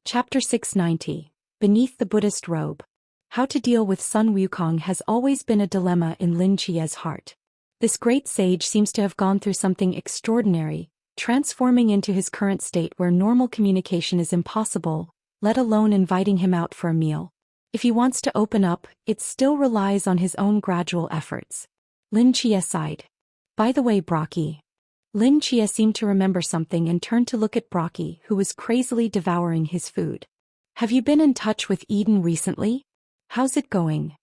Chapter 690. Beneath the Buddhist Robe. How to deal with Sun Wukong has always been a dilemma in Lin Chia's heart. This great sage seems to have gone through something extraordinary, transforming into his current state where normal communication is impossible, let alone inviting him out for a meal. If he wants to open up, it still relies on his own gradual efforts. Lin Chia sighed. By the way, Brocky. Lin Chia seemed to remember something and turned to look at Brocky, who was crazily devouring his food. Have you been in touch with Eden recently? How's it going?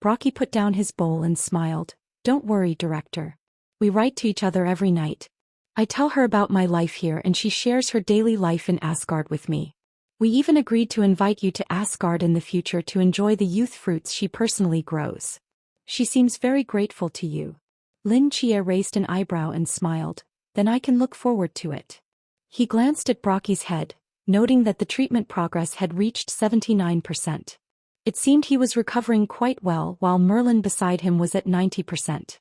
Brocky put down his bowl and smiled. Don't worry, Director. We write to each other every night. I tell her about my life here and she shares her daily life in Asgard with me. We even agreed to invite you to Asgard in the future to enjoy the youth fruits she personally grows. She seems very grateful to you. Lin Chia raised an eyebrow and smiled. Then I can look forward to it. He glanced at Brocky's head, noting that the treatment progress had reached 79%. It seemed he was recovering quite well while Merlin beside him was at 90%.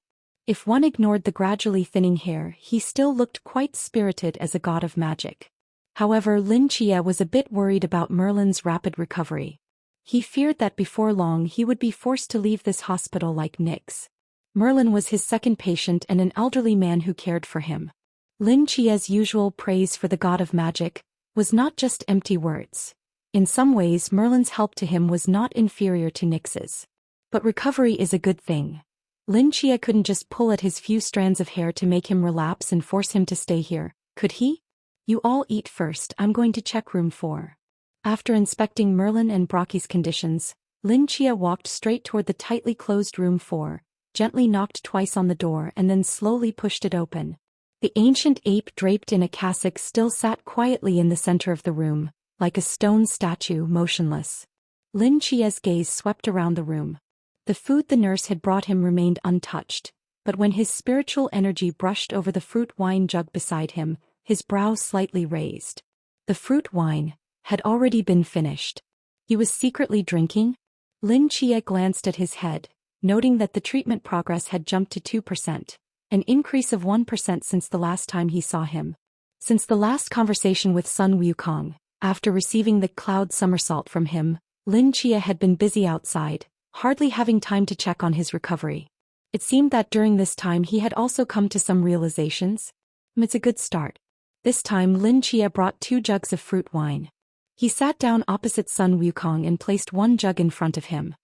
If one ignored the gradually thinning hair, he still looked quite spirited as a god of magic. However, Lin Chia was a bit worried about Merlin's rapid recovery. He feared that before long he would be forced to leave this hospital like Nix. Merlin was his second patient and an elderly man who cared for him. Lin Chia's usual praise for the god of magic was not just empty words. In some ways, Merlin's help to him was not inferior to Nix's. But recovery is a good thing. Lin Chia couldn't just pull at his few strands of hair to make him relapse and force him to stay here, could he? You all eat first, I'm going to check room 4. After inspecting Merlin and Brocky's conditions, Lin Chia walked straight toward the tightly closed room 4, gently knocked twice on the door and then slowly pushed it open. The ancient ape draped in a cassock still sat quietly in the center of the room, like a stone statue motionless. Lin Chia's gaze swept around the room. The food the nurse had brought him remained untouched, but when his spiritual energy brushed over the fruit wine jug beside him, his brow slightly raised. The fruit wine had already been finished. He was secretly drinking? Lin Chia glanced at his head, noting that the treatment progress had jumped to 2%. An increase of 1% since the last time he saw him. Since the last conversation with Sun Wukong, after receiving the cloud somersault from him, Lin Chia had been busy outside, hardly having time to check on his recovery. It seemed that during this time he had also come to some realizations. It's a good start. This time Lin Chia brought 2 jugs of fruit wine. He sat down opposite Sun Wukong and placed 1 jug in front of him.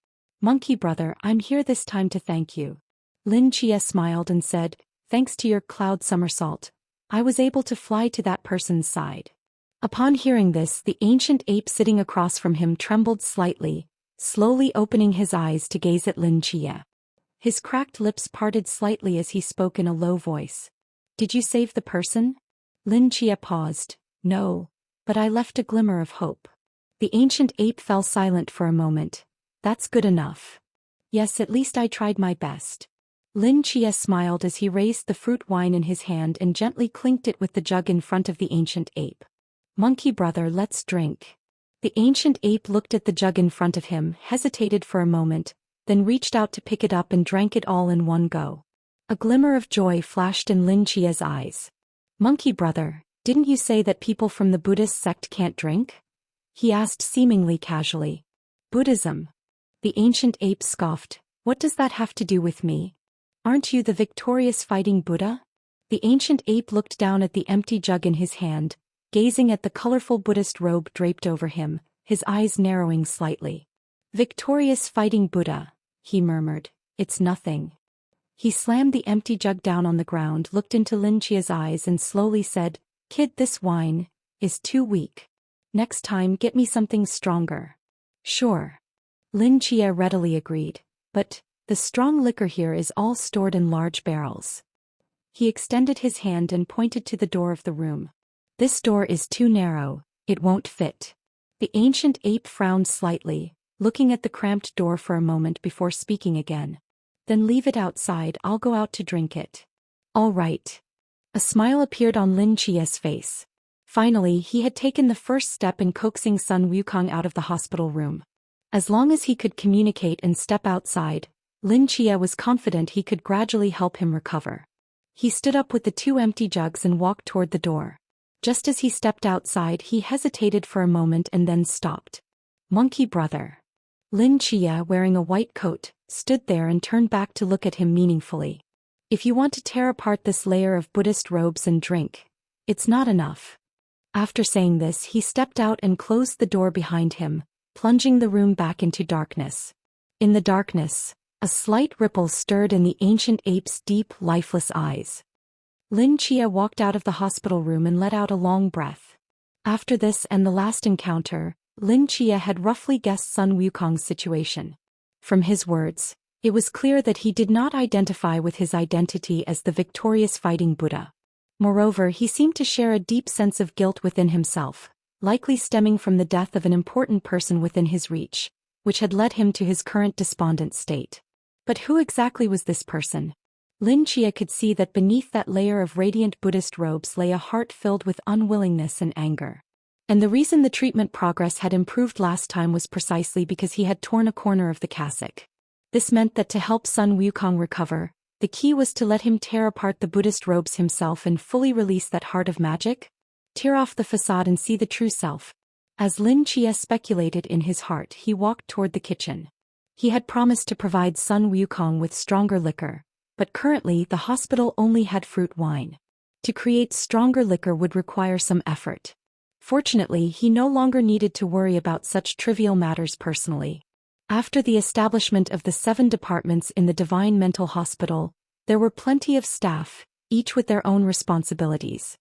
Monkey brother, I'm here this time to thank you. Lin Chia smiled and said, thanks to your cloud somersault, I was able to fly to that person's side. Upon hearing this, the ancient ape sitting across from him trembled slightly, slowly opening his eyes to gaze at Lin Chia. His cracked lips parted slightly as he spoke in a low voice. Did you save the person? Lin Chia paused. No, but I left a glimmer of hope. The ancient ape fell silent for a moment. That's good enough. Yes, at least I tried my best. Lin Chia smiled as he raised the fruit wine in his hand and gently clinked it with the jug in front of the ancient ape. Monkey brother, let's drink. The ancient ape looked at the jug in front of him, hesitated for a moment, then reached out to pick it up and drank it all in one go. A glimmer of joy flashed in Lin Chia's eyes. Monkey brother, didn't you say that people from the Buddhist sect can't drink? He asked seemingly casually. Buddhism? The ancient ape scoffed. What does that have to do with me? Aren't you the victorious fighting Buddha? The ancient ape looked down at the empty jug in his hand, gazing at the colorful Buddhist robe draped over him, his eyes narrowing slightly. Victorious fighting Buddha, he murmured. It's nothing. He slammed the empty jug down on the ground, looked into Lin Chia's eyes and slowly said, Kid, this wine is too weak. Next time get me something stronger. Sure. Lin Chia readily agreed. But the strong liquor here is all stored in large barrels. He extended his hand and pointed to the door of the room. This door is too narrow, it won't fit. The ancient ape frowned slightly, looking at the cramped door for a moment before speaking again. Then leave it outside, I'll go out to drink it. All right. A smile appeared on Lin Chia's face. Finally, he had taken the first step in coaxing Sun Wukong out of the hospital room. As long as he could communicate and step outside, Lin Chia was confident he could gradually help him recover. He stood up with the 2 empty jugs and walked toward the door. Just as he stepped outside, he hesitated for a moment and then stopped. Monkey brother. Lin Chia, wearing a white coat, stood there and turned back to look at him meaningfully. If you want to tear apart this layer of Buddhist robes and drink, it's not enough. After saying this, he stepped out and closed the door behind him, plunging the room back into darkness. In the darkness, a slight ripple stirred in the ancient ape's deep, lifeless eyes. Lin Chia walked out of the hospital room and let out a long breath. After this and the last encounter, Lin Chia had roughly guessed Sun Wukong's situation. From his words, it was clear that he did not identify with his identity as the victorious fighting Buddha. Moreover, he seemed to share a deep sense of guilt within himself, likely stemming from the death of an important person within his reach, which had led him to his current despondent state. But who exactly was this person? Lin Chia could see that beneath that layer of radiant Buddhist robes lay a heart filled with unwillingness and anger. And the reason the treatment progress had improved last time was precisely because he had torn a corner of the cassock. This meant that to help Sun Wukong recover, the key was to let him tear apart the Buddhist robes himself and fully release that heart of magic. Tear off the facade and see the true self. As Lin Chia speculated in his heart, he walked toward the kitchen. He had promised to provide Sun Wukong with stronger liquor, but currently the hospital only had fruit wine. To create stronger liquor would require some effort. Fortunately, he no longer needed to worry about such trivial matters personally. After the establishment of the 7 departments in the Divine Mental Hospital, there were plenty of staff, each with their own responsibilities.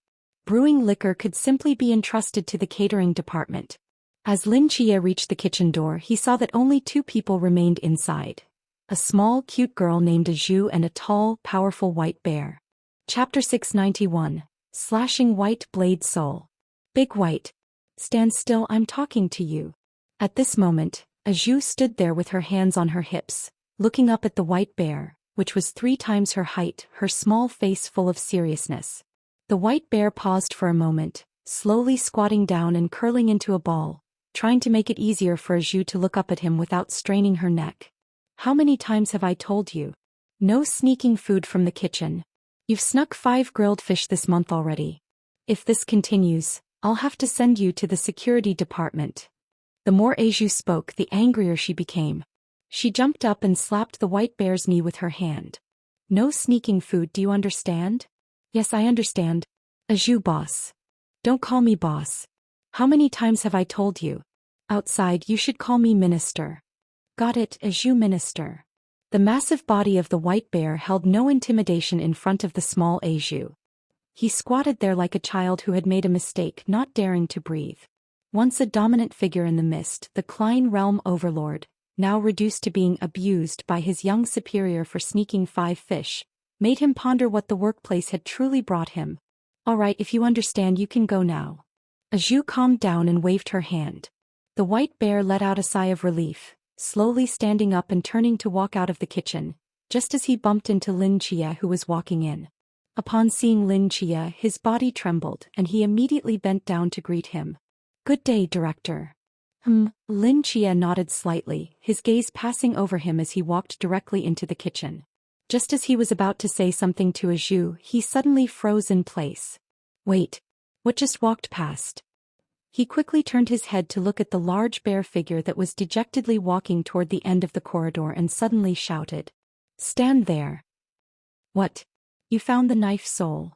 Brewing liquor could simply be entrusted to the catering department. As Lin Chia reached the kitchen door, he saw that only 2 people remained inside. A small, cute girl named Zhu and a tall, powerful white bear. Chapter 691. Slashing White Blade Soul. Big White. Stand still, I'm talking to you. At this moment, Zhu stood there with her hands on her hips, looking up at the white bear, which was 3 times her height, her small face full of seriousness. The white bear paused for a moment, slowly squatting down and curling into a ball, trying to make it easier for Zhu to look up at him without straining her neck. How many times have I told you? No sneaking food from the kitchen. You've snuck 5 grilled fish this month already. If this continues, I'll have to send you to the security department. The more Zhu spoke, the angrier she became. She jumped up and slapped the white bear's knee with her hand. No sneaking food, do you understand? Yes, I understand. Zhu boss. Don't call me boss. How many times have I told you? Outside, you should call me minister. Got it, Zhu minister. The massive body of the white bear held no intimidation in front of the small Zhu. He squatted there like a child who had made a mistake, not daring to breathe. Once a dominant figure in the mist, the Klein realm overlord, now reduced to being abused by his young superior for sneaking 5 fish, made him ponder what the workplace had truly brought him. All right, if you understand, you can go now. Zhu calmed down and waved her hand. The white bear let out a sigh of relief, slowly standing up and turning to walk out of the kitchen, just as he bumped into Lin Chia, who was walking in. Upon seeing Lin Chia, his body trembled and he immediately bent down to greet him. Good day, director. Lin Chia nodded slightly, his gaze passing over him as he walked directly into the kitchen. Just as he was about to say something to Zhu, he suddenly froze in place. Wait, what just walked past? He quickly turned his head to look at the large bear figure that was dejectedly walking toward the end of the corridor and suddenly shouted. Stand there. What? You found the knife soul.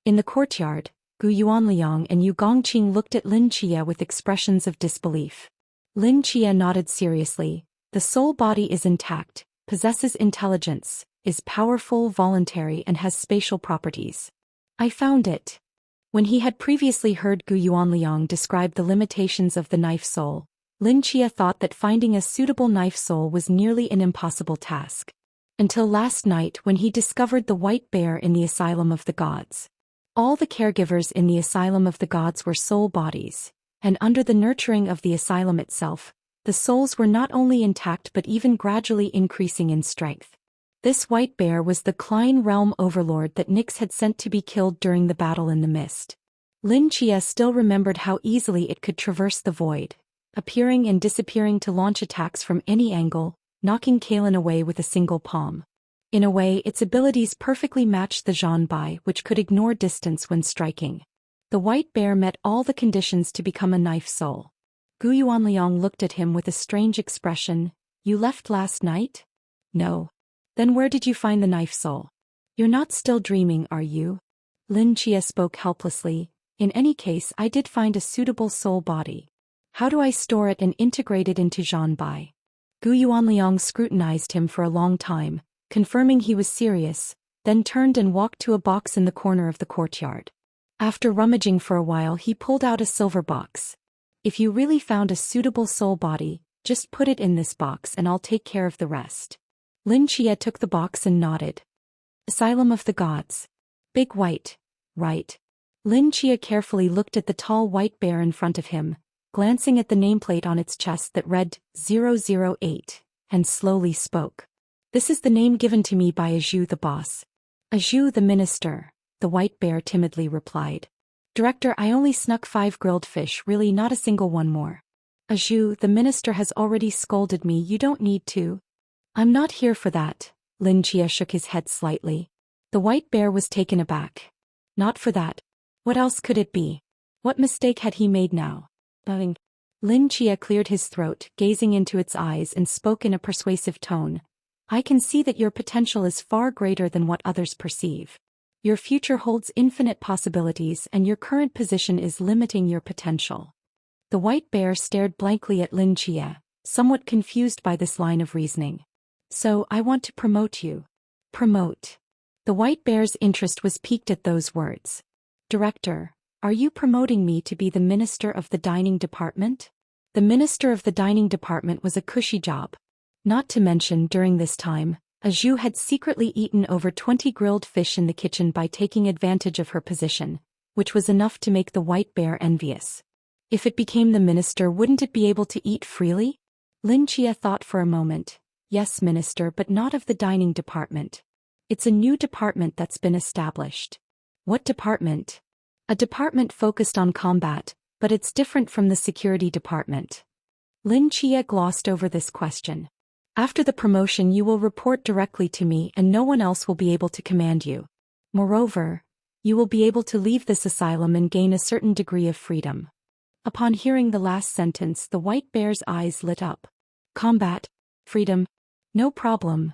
In the courtyard, Gu Yuanliang and Yu Gongqing looked at Lin Chia with expressions of disbelief. Lin Chia nodded seriously. The soul body is intact, possesses intelligence, is powerful, voluntary, and has spatial properties. I found it. When he had previously heard Gu Yuanliang describe the limitations of the knife soul, Lin Chia thought that finding a suitable knife soul was nearly an impossible task. Until last night when he discovered the white bear in the Asylum of the Gods. All the caregivers in the Asylum of the Gods were soul bodies, and under the nurturing of the asylum itself, the souls were not only intact but even gradually increasing in strength. This white bear was the Klein realm overlord that Nyx had sent to be killed during the battle in the mist. Lin Chia still remembered how easily it could traverse the void, appearing and disappearing to launch attacks from any angle, knocking Kalen away with a single palm. In a way, its abilities perfectly matched the Zhanbai, which could ignore distance when striking. The white bear met all the conditions to become a knife soul. Gu Yuanliang looked at him with a strange expression. You left last night? No. Then where did you find the knife soul? You're not still dreaming, are you? Lin Chia spoke helplessly. In any case, I did find a suitable soul body. How do I store it and integrate it into Zhanbai? Gu Yuanliang scrutinized him for a long time, confirming he was serious, then turned and walked to a box in the corner of the courtyard. After rummaging for a while, he pulled out a silver box. If you really found a suitable soul body, just put it in this box and I'll take care of the rest. Lin Chia took the box and nodded. Asylum of the Gods. Big white, right? Lin Chia carefully looked at the tall white bear in front of him, glancing at the nameplate on its chest that read 008, and slowly spoke. This is the name given to me by Aju the boss. Aju the minister, the white bear timidly replied. Director, I only snuck 5 grilled fish, really not a single one more. Aju, the minister has already scolded me, you don't need to. I'm not here for that. Lin Chia shook his head slightly. The white bear was taken aback. Not for that. What else could it be? What mistake had he made now? Lin Chia cleared his throat, gazing into its eyes, and spoke in a persuasive tone. I can see that your potential is far greater than what others perceive. Your future holds infinite possibilities and your current position is limiting your potential. The white bear stared blankly at Lin Chia, somewhat confused by this line of reasoning. So, I want to promote you. Promote. The white bear's interest was piqued at those words. Director, are you promoting me to be the minister of the dining department? The minister of the dining department was a cushy job. Not to mention, during this time, Aju had secretly eaten over 20 grilled fish in the kitchen by taking advantage of her position, which was enough to make the white bear envious. If it became the minister, wouldn't it be able to eat freely? Lin Chia thought for a moment. Yes, minister, but not of the dining department. It's a new department that's been established. What department? A department focused on combat, but it's different from the security department. Lin Chia glossed over this question. After the promotion, you will report directly to me and no one else will be able to command you. Moreover, you will be able to leave this asylum and gain a certain degree of freedom. Upon hearing the last sentence, the white bear's eyes lit up. Combat, freedom, no problem.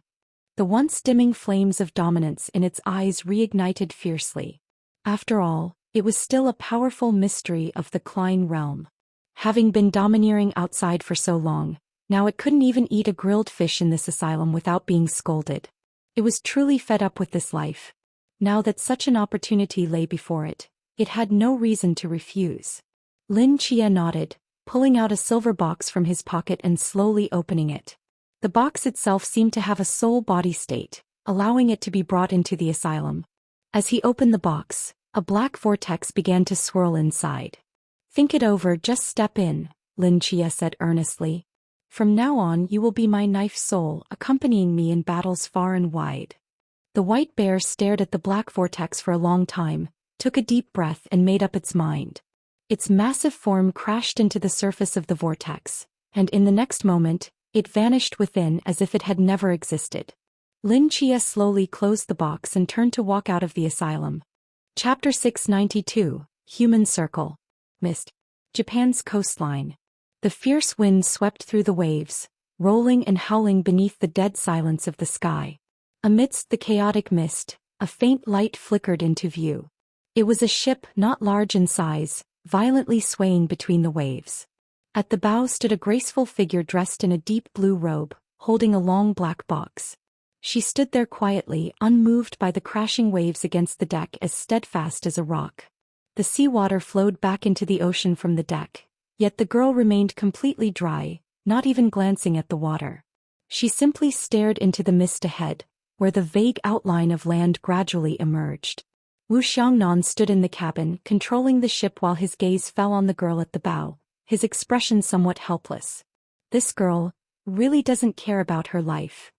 The once dimming flames of dominance in its eyes reignited fiercely. After all, it was still a powerful mystery of the Klein realm. Having been domineering outside for so long, now it couldn't even eat a grilled fish in this asylum without being scolded. It was truly fed up with this life. Now that such an opportunity lay before it, it had no reason to refuse. Lin Chia nodded, pulling out a silver box from his pocket and slowly opening it. The box itself seemed to have a soul body state, allowing it to be brought into the asylum. As he opened the box, a black vortex began to swirl inside. Think it over, just step in, Lin Chia said earnestly. From now on you will be my knife soul, accompanying me in battles far and wide. The white bear stared at the black vortex for a long time, took a deep breath and made up its mind. Its massive form crashed into the surface of the vortex, and in the next moment, it vanished within as if it had never existed. Lin Chia slowly closed the box and turned to walk out of the asylum. Chapter 692, Human Circle. Mist. Japan's coastline. The fierce wind swept through the waves, rolling and howling beneath the dead silence of the sky. Amidst the chaotic mist, a faint light flickered into view. It was a ship not large in size, violently swaying between the waves. At the bow stood a graceful figure dressed in a deep blue robe, holding a long black box. She stood there quietly, unmoved by the crashing waves against the deck, as steadfast as a rock. The seawater flowed back into the ocean from the deck, yet the girl remained completely dry, not even glancing at the water. She simply stared into the mist ahead, where the vague outline of land gradually emerged. Wu Xiangnan stood in the cabin, controlling the ship while his gaze fell on the girl at the bow, his expression somewhat helpless. This girl really doesn't care about her life.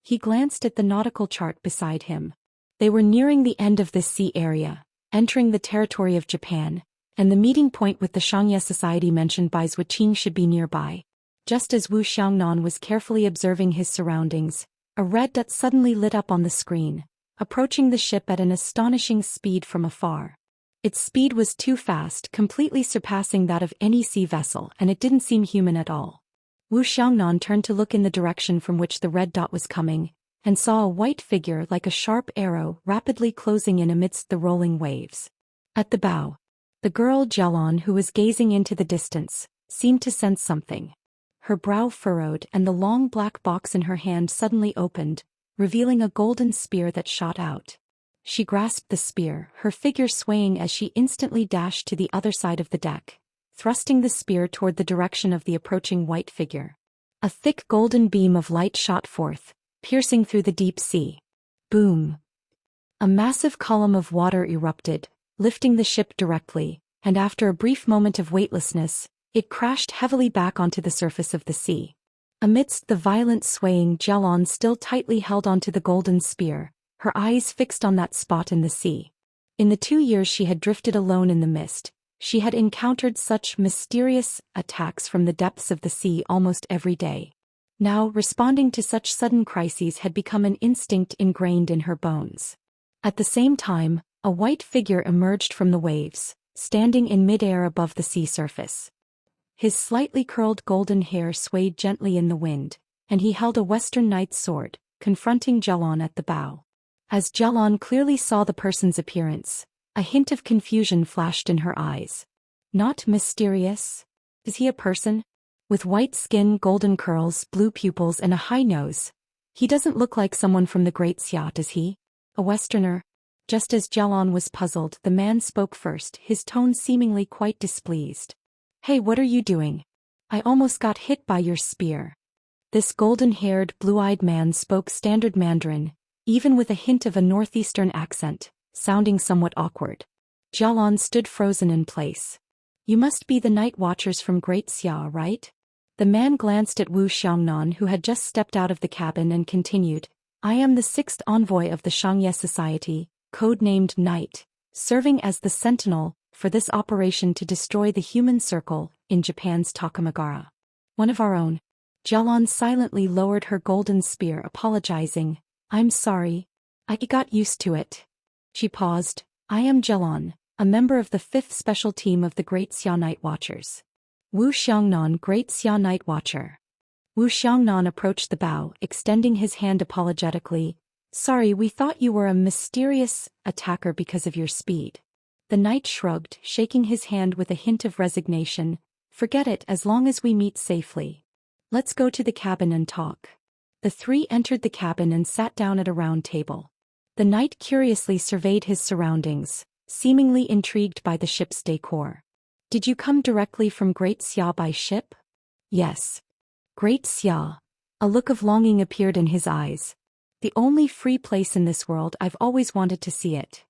He glanced at the nautical chart beside him. They were nearing the end of this sea area, entering the territory of Japan, and the meeting point with the Shangye Society mentioned by Zhuqing should be nearby. Just as Wu Xiangnan was carefully observing his surroundings, a red dot suddenly lit up on the screen, approaching the ship at an astonishing speed from afar. Its speed was too fast, completely surpassing that of any sea vessel, and it didn't seem human at all. Wu Xiangnan turned to look in the direction from which the red dot was coming, and saw a white figure like a sharp arrow rapidly closing in amidst the rolling waves. At the bow, the girl Jialon, who was gazing into the distance, seemed to sense something. Her brow furrowed and the long black box in her hand suddenly opened, revealing a golden spear that shot out. She grasped the spear, her figure swaying as she instantly dashed to the other side of the deck, thrusting the spear toward the direction of the approaching white figure. A thick golden beam of light shot forth, piercing through the deep sea. Boom! A massive column of water erupted, lifting the ship directly, and after a brief moment of weightlessness, it crashed heavily back onto the surface of the sea. Amidst the violent swaying, Jialon still tightly held onto the golden spear, her eyes fixed on that spot in the sea. In the 2 years she had drifted alone in the mist, she had encountered such mysterious attacks from the depths of the sea almost every day. Now, responding to such sudden crises had become an instinct ingrained in her bones. At the same time, a white figure emerged from the waves, standing in midair above the sea surface. His slightly curled golden hair swayed gently in the wind, and he held a Western knight's sword, confronting Jialon at the bow. As Jialon clearly saw the person's appearance, a hint of confusion flashed in her eyes. Not mysterious? Is he a person? With white skin, golden curls, blue pupils, and a high nose. He doesn't look like someone from the Great Xia, does he? A Westerner? Just as Jialon was puzzled, the man spoke first, his tone seemingly quite displeased. Hey, what are you doing? I almost got hit by your spear. This golden-haired, blue-eyed man spoke standard Mandarin, even with a hint of a northeastern accent, sounding somewhat awkward. Jialon stood frozen in place. You must be the night watchers from Great Xia, right? The man glanced at Wu Xiangnan, who had just stepped out of the cabin, and continued, I am the 6th envoy of the Shangye Society, codenamed Knight, serving as the sentinel for this operation to destroy the human circle in Japan's Takamagara. One of our own. Jialon silently lowered her golden spear, apologizing. I'm sorry. I got used to it. She paused. I am Jialon, a member of the 5th Special Team of the Great Xia Night Watchers. Wu Xiangnan, Great Xia Night Watcher. Wu Xiangnan approached the bow, extending his hand apologetically. Sorry, we thought you were a mysterious attacker because of your speed. The knight shrugged, shaking his hand with a hint of resignation. Forget it, as long as we meet safely. Let's go to the cabin and talk. The three entered the cabin and sat down at a round table. The knight curiously surveyed his surroundings, seemingly intrigued by the ship's decor. Did you come directly from Great Xia by ship? Yes. Great Xia. A look of longing appeared in his eyes. The only free place in this world, I've always wanted to see it.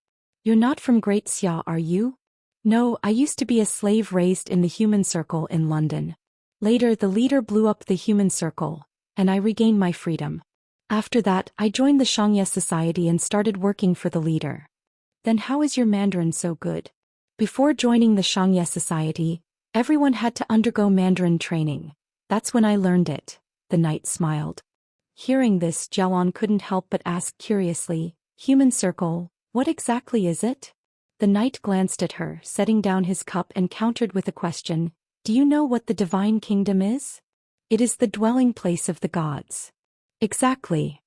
You're not from Great Xia, are you? No, I used to be a slave raised in the human circle in London. Later, the leader blew up the human circle, and I regained my freedom. After that, I joined the Shangye Society and started working for the leader. Then how is your Mandarin so good? Before joining the Shangye Society, everyone had to undergo Mandarin training. That's when I learned it. The knight smiled. Hearing this, Jialon couldn't help but ask curiously, human circle, what exactly is it? The knight glanced at her, setting down his cup, and countered with a question. Do you know what the Divine Kingdom is? It is the dwelling place of the gods. Exactly.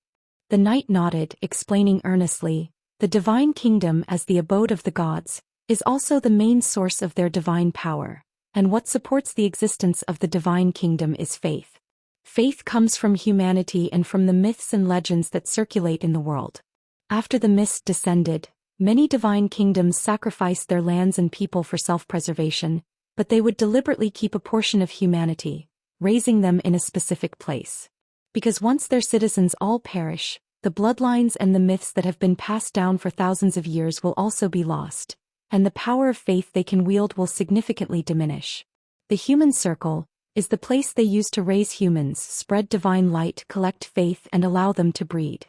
The knight nodded, explaining earnestly, the Divine Kingdom, as the abode of the gods, is also the main source of their divine power, and what supports the existence of the Divine Kingdom is faith. Faith comes from humanity and from the myths and legends that circulate in the world. After the mist descended, many divine kingdoms sacrificed their lands and people for self-preservation, but they would deliberately keep a portion of humanity, raising them in a specific place. Because once their citizens all perish, the bloodlines and the myths that have been passed down for thousands of years will also be lost, and the power of faith they can wield will significantly diminish. The human circle is the place they use to raise humans, spread divine light, collect faith, and allow them to breed.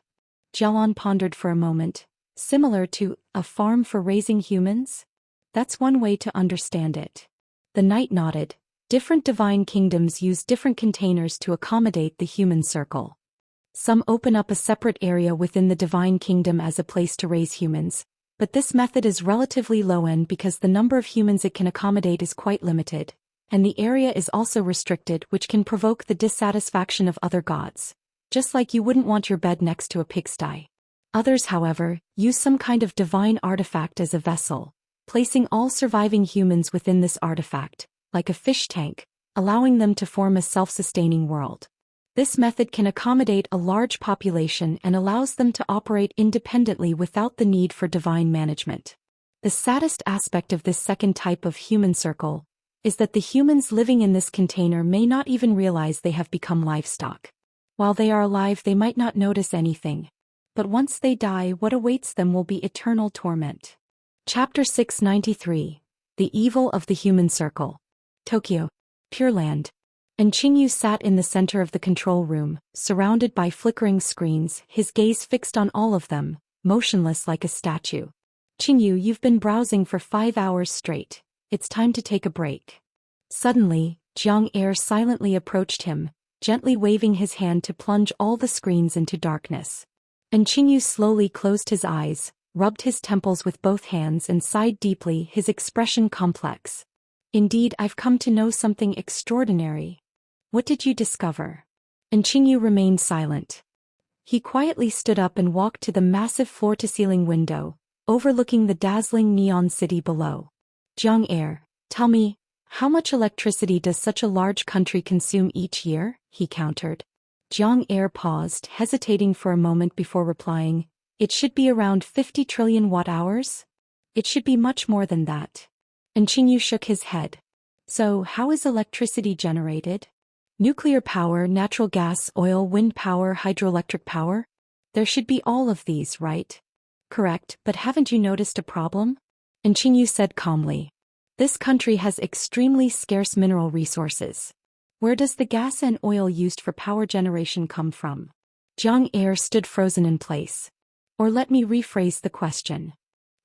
Jialon pondered for a moment. Similar to a farm for raising humans? That's one way to understand it. The knight nodded. Different divine kingdoms use different containers to accommodate the human circle. Some open up a separate area within the divine kingdom as a place to raise humans, But this method is relatively low-end because the number of humans it can accommodate is quite limited, and the area is also restricted, which can provoke the dissatisfaction of other gods, just like you wouldn't want your bed next to a pigsty. Others, however, use some kind of divine artifact as a vessel, placing all surviving humans within this artifact, like a fish tank, allowing them to form a self-sustaining world. This method can accommodate a large population and allows them to operate independently without the need for divine management. The saddest aspect of this second type of human circle is that the humans living in this container may not even realize they have become livestock. While they are alive, they might not notice anything. But once they die, what awaits them will be eternal torment. Chapter 693. The Evil of the Human Circle. Tokyo. Pure Land. And Qingyu sat in the center of the control room, surrounded by flickering screens, his gaze fixed on all of them, motionless like a statue. Qingyu, you've been browsing for 5 hours straight. It's time to take a break. Suddenly, Jiang Er silently approached him, gently waving his hand to plunge all the screens into darkness. And Qingyu slowly closed his eyes, rubbed his temples with both hands and sighed deeply, his expression complex. Indeed, I've come to know something extraordinary. What did you discover? And Qingyu remained silent. He quietly stood up and walked to the massive floor-to-ceiling window, overlooking the dazzling neon city below. Jiang Er, tell me, how much electricity does such a large country consume each year? He countered. Jiang Er paused, hesitating for a moment before replying. It should be around 50 trillion watt-hours? It should be much more than that. And Qingyu shook his head. So, how is electricity generated? Nuclear power, natural gas, oil, wind power, hydroelectric power? There should be all of these, right? Correct, but haven't you noticed a problem? And Qingyu said calmly. This country has extremely scarce mineral resources. Where does the gas and oil used for power generation come from? Jiang Er stood frozen in place. Or let me rephrase the question.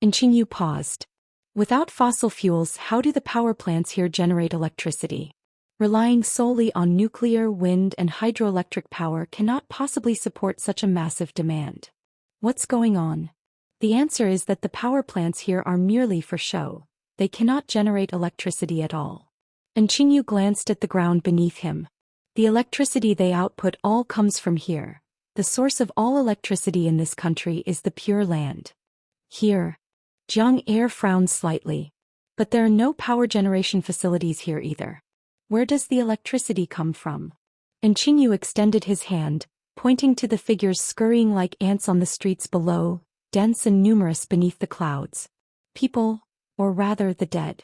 And Qingyu paused. Without fossil fuels, how do the power plants here generate electricity? Relying solely on nuclear, wind, and hydroelectric power cannot possibly support such a massive demand. What's going on? The answer is that the power plants here are merely for show. They cannot generate electricity at all. And Qingyu glanced at the ground beneath him. The electricity they output all comes from here. The source of all electricity in this country is the Pure Land. Here. Jiang Er frowned slightly. But there are no power generation facilities here either. Where does the electricity come from? And Qingyu extended his hand, pointing to the figures scurrying like ants on the streets below, dense and numerous beneath the clouds. People, or rather the dead.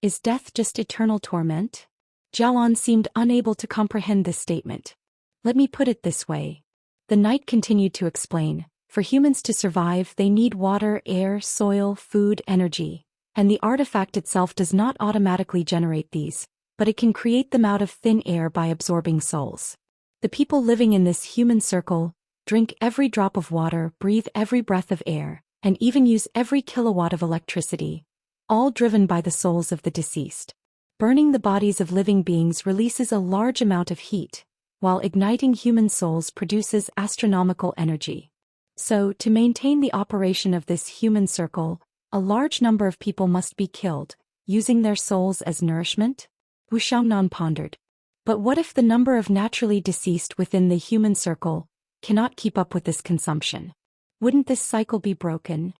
Is death just eternal torment? Jialan seemed unable to comprehend this statement. Let me put it this way. The knight continued to explain. For humans to survive, they need water, air, soil, food, energy. And the artifact itself does not automatically generate these, but it can create them out of thin air by absorbing souls. The people living in this human circle drink every drop of water, breathe every breath of air, and even use every kilowatt of electricity, all driven by the souls of the deceased. Burning the bodies of living beings releases a large amount of heat, while igniting human souls produces astronomical energy. So, to maintain the operation of this human circle, a large number of people must be killed, using their souls as nourishment? Wu Xiaonan pondered. But what if the number of naturally deceased within the human circle cannot keep up with this consumption? Wouldn't this cycle be broken?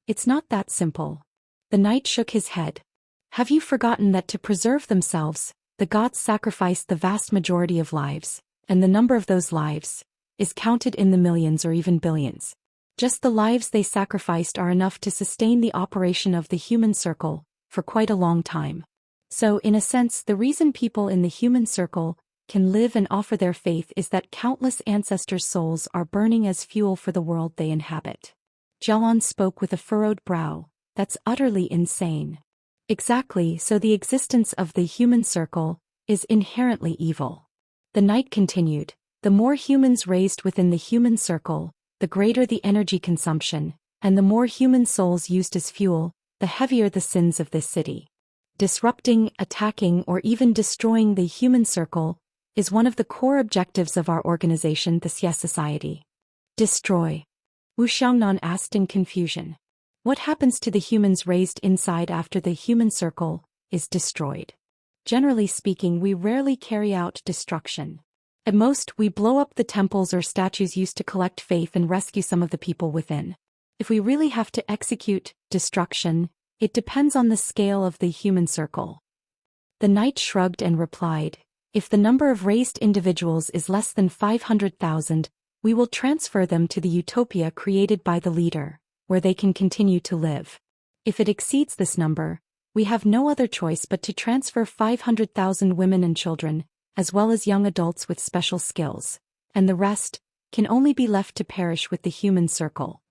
It's not that simple. The knight shook his head. Have you forgotten that to preserve themselves, the gods sacrificed the vast majority of lives, and the number of those lives is counted in the millions or even billions. Just the lives they sacrificed are enough to sustain the operation of the human circle for quite a long time. So, in a sense, the reason people in the human circle can live and offer their faith is that countless ancestors' souls are burning as fuel for the world they inhabit. Jialan spoke with a furrowed brow. That's utterly insane. Exactly, so the existence of the human circle is inherently evil. The knight continued. The more humans raised within the human circle, the greater the energy consumption, and the more human souls used as fuel, the heavier the sins of this city. Disrupting, attacking, or even destroying the human circle is one of the core objectives of our organization, the Xie Society. Destroy? Wu Xiaonan asked in confusion. What happens to the humans raised inside after the human circle is destroyed? Generally speaking, we rarely carry out destruction. At most, we blow up the temples or statues used to collect faith and rescue some of the people within. If we really have to execute destruction, it depends on the scale of the human circle. The knight shrugged and replied, if the number of raised individuals is less than 500,000, we will transfer them to the utopia created by the leader, where they can continue to live. If it exceeds this number, we have no other choice but to transfer 500,000 women and children, as well as young adults with special skills, and the rest can only be left to perish with the human circle.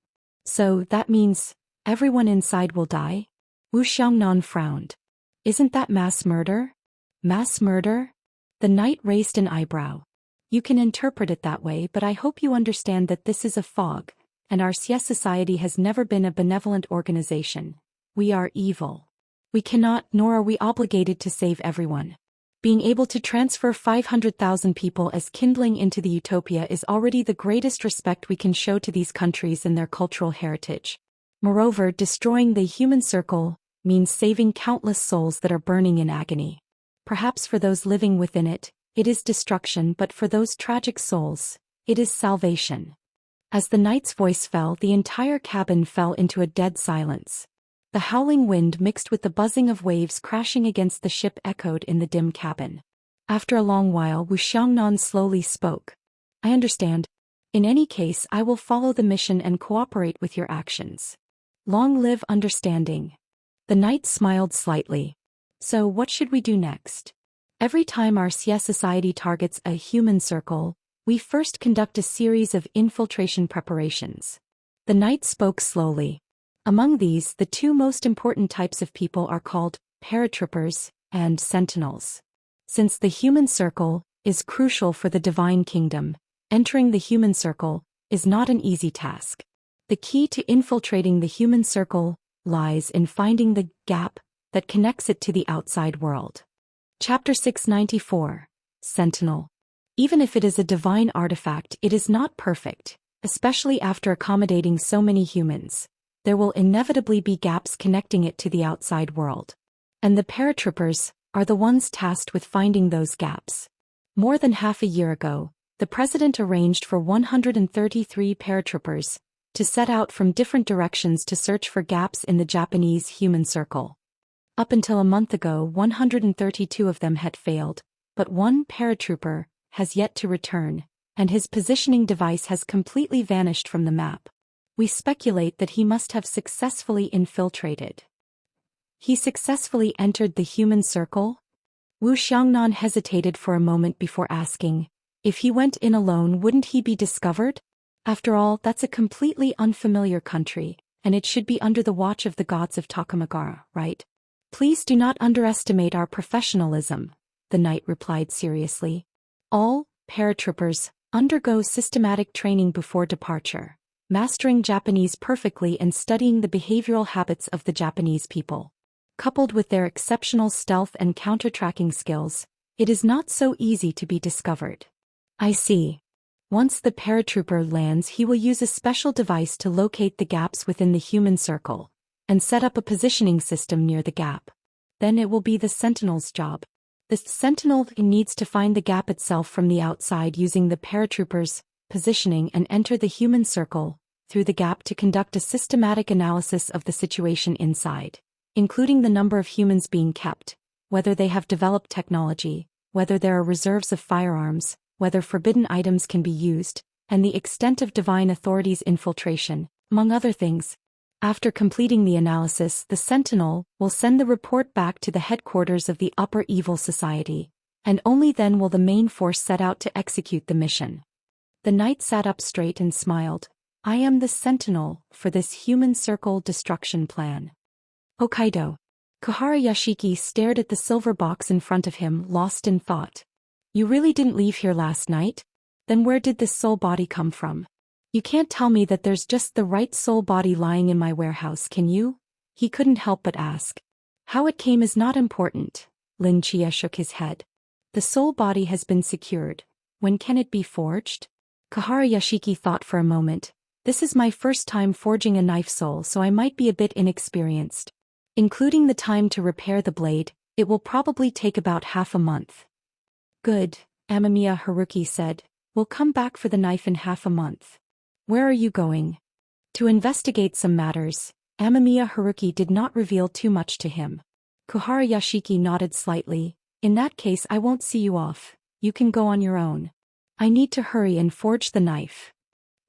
So that means everyone inside will die? Wu Xiangnan frowned. Isn't that mass murder? Mass murder? The knight raised an eyebrow. You can interpret it that way, but I hope you understand that this is a fog, and our society has never been a benevolent organization. We are evil. We cannot, nor are we obligated to save everyone. Being able to transfer 500,000 people as kindling into the utopia is already the greatest respect we can show to these countries and their cultural heritage. Moreover, destroying the human circle means saving countless souls that are burning in agony. Perhaps for those living within it, it is destruction, but for those tragic souls, it is salvation. As the knight's voice fell, the entire cabin fell into a dead silence. The howling wind mixed with the buzzing of waves crashing against the ship echoed in the dim cabin. After a long while, Wu Xiangnan slowly spoke. I understand. In any case, I will follow the mission and cooperate with your actions. Long live understanding. The knight smiled slightly. So what should we do next? Every time our society targets a human circle, we first conduct a series of infiltration preparations. The knight spoke slowly. Among these, the two most important types of people are called paratroopers and sentinels. Since the human circle is crucial for the divine kingdom, entering the human circle is not an easy task. The key to infiltrating the human circle lies in finding the gap that connects it to the outside world. Chapter 694, Sentinel. Even if it is a divine artifact, it is not perfect, especially after accommodating so many humans. There will inevitably be gaps connecting it to the outside world. And the paratroopers are the ones tasked with finding those gaps. More than half a year ago, the president arranged for 133 paratroopers to set out from different directions to search for gaps in the Japanese human circle. Up until a month ago, 132 of them had failed, but one paratrooper has yet to return, and his positioning device has completely vanished from the map. We speculate that he must have successfully infiltrated. He successfully entered the human circle? Wu Xiangnan hesitated for a moment before asking, if he went in alone, wouldn't he be discovered? After all, that's a completely unfamiliar country, and it should be under the watch of the gods of Takamagara, right? Please do not underestimate our professionalism, the knight replied seriously. All paratroopers undergo systematic training before departure, mastering Japanese perfectly and studying the behavioral habits of the Japanese people. Coupled with their exceptional stealth and counter-tracking skills, it is not so easy to be discovered. I see. Once the paratrooper lands, he will use a special device to locate the gaps within the human circle, and set up a positioning system near the gap. Then it will be the sentinel's job. The sentinel needs to find the gap itself from the outside using the paratrooper's positioning and enter the human circle through the gap to conduct a systematic analysis of the situation inside, including the number of humans being kept, whether they have developed technology, whether there are reserves of firearms, whether forbidden items can be used, and the extent of divine authorities' infiltration, among other things. After completing the analysis, the sentinel will send the report back to the headquarters of the Upper Evil Society, and only then will the main force set out to execute the mission. The knight sat up straight and smiled. I am the sentinel for this human circle destruction plan. Hokkaido. Kohara Yashiki stared at the silver box in front of him, lost in thought. You really didn't leave here last night? Then where did this soul body come from? You can't tell me that there's just the right soul body lying in my warehouse, can you? He couldn't help but ask. How it came is not important. Lin Chia shook his head. The soul body has been secured. When can it be forged? Kohara Yashiki thought for a moment, This is my first time forging a knife soul, so I might be a bit inexperienced. Including the time to repair the blade, it will probably take about half a month. Good, Amamiya Haruki said. We'll come back for the knife in half a month. Where are you going? To investigate some matters. Amamiya Haruki did not reveal too much to him. Kuhara Yashiki nodded slightly. In that case, I won't see you off. You can go on your own. I need to hurry and forge the knife.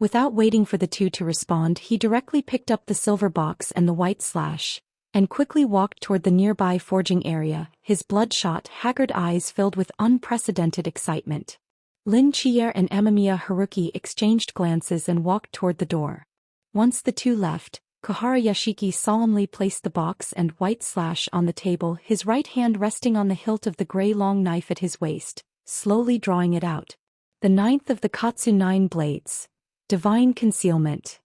Without waiting for the two to respond, he directly picked up the silver box and the white slash, and quickly walked toward the nearby forging area, his bloodshot, haggard eyes filled with unprecedented excitement. Lin Chier and Amamiya Haruki exchanged glances and walked toward the door. Once the two left, Kuhara Yashiki solemnly placed the box and white slash on the table, his right hand resting on the hilt of the gray long knife at his waist, slowly drawing it out. The ninth of the Katsu 9 blades. Divine concealment.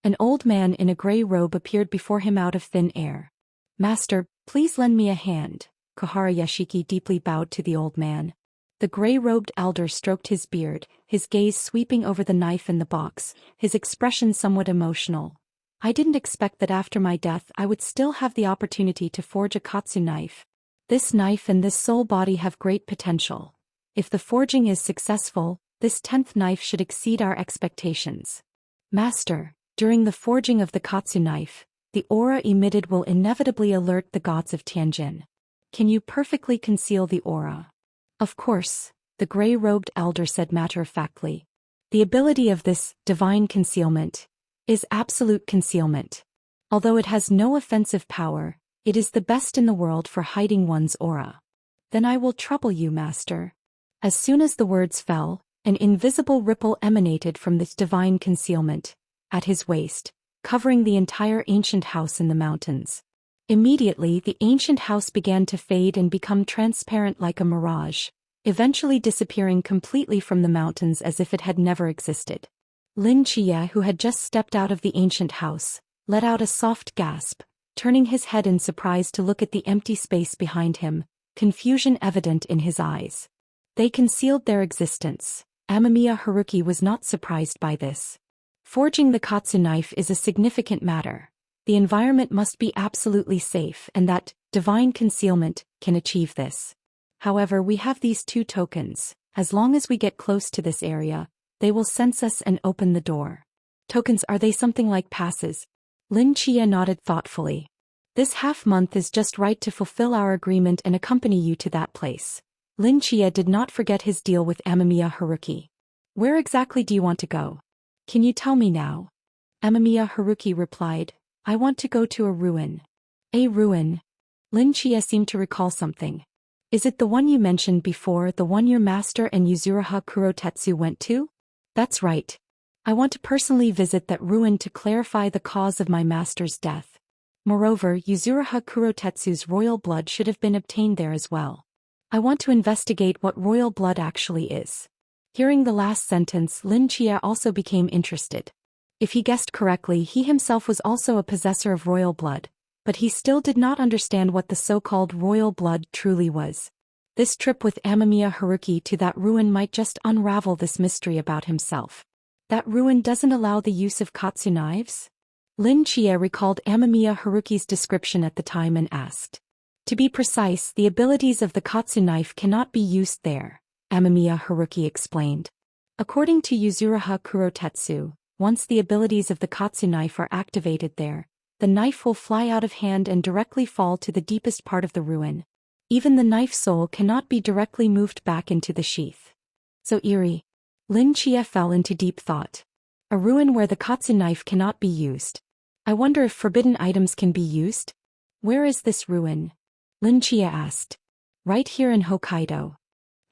An old man in a gray robe appeared before him out of thin air. Master, please lend me a hand. Kuhara Yashiki deeply bowed to the old man. The gray-robed elder stroked his beard, his gaze sweeping over the knife and the box, his expression somewhat emotional. I didn't expect that after my death I would still have the opportunity to forge a Katsu knife. This knife and this soul body have great potential. If the forging is successful, this 10th knife should exceed our expectations. Master, during the forging of the Katsu knife, the aura emitted will inevitably alert the gods of Tianjin. Can you perfectly conceal the aura? Of course, the gray-robed elder said matter-of-factly. The ability of this divine concealment is absolute concealment. Although it has no offensive power, it is the best in the world for hiding one's aura. Then I will trouble you, master. As soon as the words fell, an invisible ripple emanated from this divine concealment, at his waist, covering the entire ancient house in the mountains. Immediately the ancient house began to fade and become transparent like a mirage, eventually disappearing completely from the mountains as if it had never existed. Lin Chia, who had just stepped out of the ancient house, let out a soft gasp, turning his head in surprise to look at the empty space behind him, confusion evident in his eyes. They concealed their existence. Amamiya Haruki was not surprised by this. Forging the Katsu knife is a significant matter. The environment must be absolutely safe, and that divine concealment can achieve this. However, we have these two tokens. As long as we get close to this area, they will sense us and open the door. Tokens, are they something like passes? Lin Chia nodded thoughtfully. This half-month is just right to fulfill our agreement and accompany you to that place. Lin Chia did not forget his deal with Amamiya Haruki. Where exactly do you want to go? Can you tell me now? Amamiya Haruki replied. I want to go to a ruin. A ruin? Lin Chia seemed to recall something. Is it the one you mentioned before, the one your master and Yuzuriha Kurotetsu went to? That's right. I want to personally visit that ruin to clarify the cause of my master's death. Moreover, Yuzuriha Kurotetsu's royal blood should have been obtained there as well. I want to investigate what royal blood actually is. Hearing the last sentence, Lin Chia also became interested. If he guessed correctly, he himself was also a possessor of royal blood, but he still did not understand what the so-called royal blood truly was. This trip with Amamiya Haruki to that ruin might just unravel this mystery about himself. That ruin doesn't allow the use of Katsu knives? Lin Chia recalled Amamiya Haruki's description at the time and asked. To be precise, the abilities of the Katsu knife cannot be used there, Amamiya Haruki explained. According to Yuzuriha Kurotetsu, once the abilities of the Katsu knife are activated there, the knife will fly out of hand and directly fall to the deepest part of the ruin. Even the knife soul cannot be directly moved back into the sheath. So eerie. Lin Chia fell into deep thought. A ruin where the Katsu knife cannot be used. I wonder if forbidden items can be used? Where is this ruin? Lin Chia asked. Right here in Hokkaido.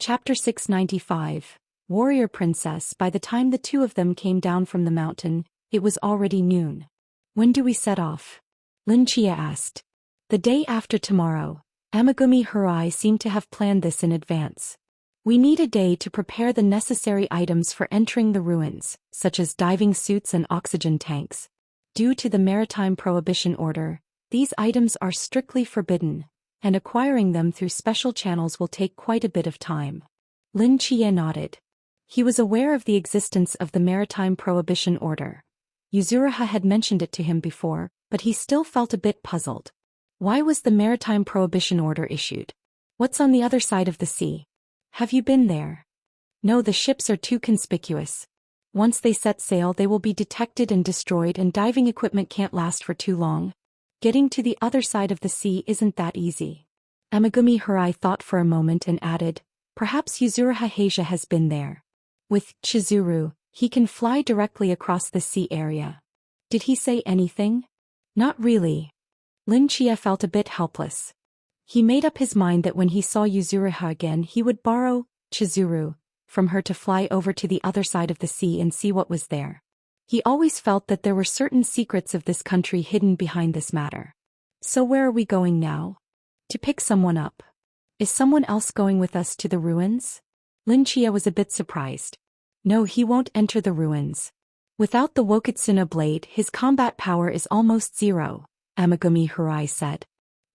Chapter 695. Warrior Princess. By the time the two of them came down from the mountain, it was already noon. When do we set off? Lin Chia asked. The day after tomorrow. Amagumi Hirai seemed to have planned this in advance. We need a day to prepare the necessary items for entering the ruins, such as diving suits and oxygen tanks. Due to the Maritime Prohibition Order, these items are strictly forbidden, and acquiring them through special channels will take quite a bit of time. Lin Chia nodded. He was aware of the existence of the Maritime Prohibition Order. Yuzuriha had mentioned it to him before, but he still felt a bit puzzled. Why was the maritime prohibition order issued? What's on the other side of the sea? Have you been there? No, the ships are too conspicuous. Once they set sail, they will be detected and destroyed, and diving equipment can't last for too long. Getting to the other side of the sea isn't that easy. Amagumi Hirai thought for a moment and added, perhaps Yuzuriha Heija has been there. With Chizuru, he can fly directly across the sea area. Did he say anything? Not really. Lin Chia felt a bit helpless. He made up his mind that when he saw Yuzuriha again, he would borrow Chizuru from her to fly over to the other side of the sea and see what was there. He always felt that there were certain secrets of this country hidden behind this matter. So where are we going now? To pick someone up. Is someone else going with us to the ruins? Lin Chia was a bit surprised. No, he won't enter the ruins. Without the Wokitsuna blade, his combat power is almost zero, Amagumi Hirai said.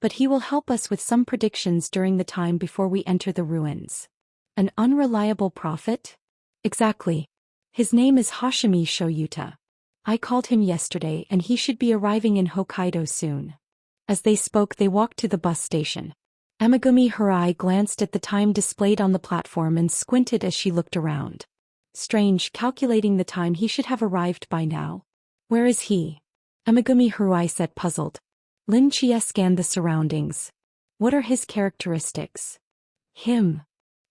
But he will help us with some predictions during the time before we enter the ruins. An unreliable prophet? Exactly. His name is Hashimi Shoyuta. I called him yesterday and he should be arriving in Hokkaido soon. As they spoke, they walked to the bus station. Amagumi Hirai glanced at the time displayed on the platform and squinted as she looked around. Strange, calculating the time he should have arrived by now. Where is he? Amagumi Hirai said, puzzled. Lin Chia scanned the surroundings. What are his characteristics? Him.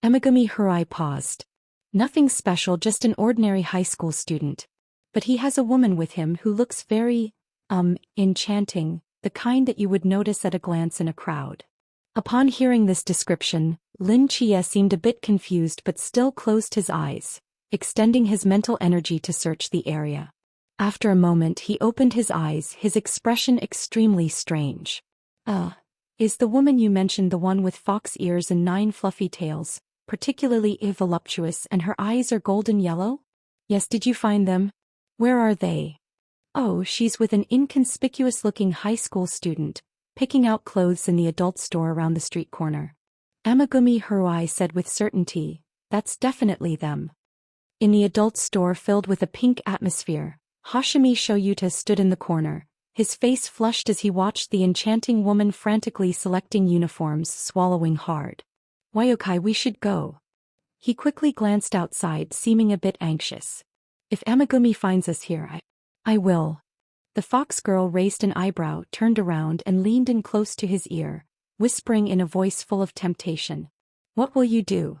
Amagumi Hirai paused. Nothing special, just an ordinary high school student. But he has a woman with him who looks very, enchanting, the kind that you would notice at a glance in a crowd. Upon hearing this description, Lin Chia seemed a bit confused but still closed his eyes, extending his mental energy to search the area. After a moment he opened his eyes, his expression extremely strange. Is the woman you mentioned the one with fox ears and 9 fluffy tails, particularly voluptuous, and her eyes are golden yellow? Yes, did you find them? Where are they? Oh, she's with an inconspicuous-looking high school student, picking out clothes in the adult store around the street corner. Amagumi Hirai said with certainty, that's definitely them. In the adult store filled with a pink atmosphere, Hashimi Shoyuta stood in the corner, his face flushed as he watched the enchanting woman frantically selecting uniforms, swallowing hard. Wyokai, we should go. He quickly glanced outside, seeming a bit anxious. If Amagumi finds us here, I will. The fox girl raised an eyebrow, turned around and leaned in close to his ear, whispering in a voice full of temptation. What will you do?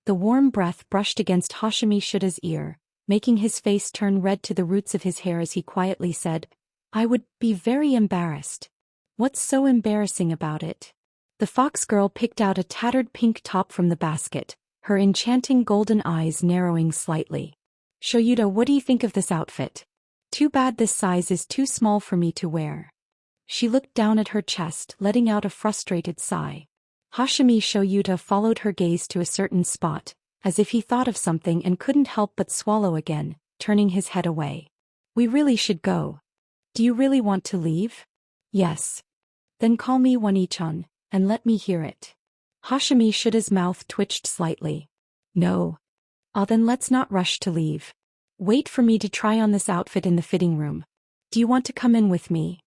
The warm breath brushed against Hashimi Shuta's ear, making his face turn red to the roots of his hair as he quietly said, I would be very embarrassed. What's so embarrassing about it? The fox girl picked out a tattered pink top from the basket, her enchanting golden eyes narrowing slightly. Shoyuta, what do you think of this outfit? Too bad this size is too small for me to wear. She looked down at her chest, letting out a frustrated sigh. Hashimi Shoyuta followed her gaze to a certain spot, as if he thought of something and couldn't help but swallow again, turning his head away. We really should go. Do you really want to leave? Yes. Then call me Wani-chan, and let me hear it. Hashimi Shuta's mouth twitched slightly. No. Then let's not rush to leave. Wait for me to try on this outfit in the fitting room. Do you want to come in with me?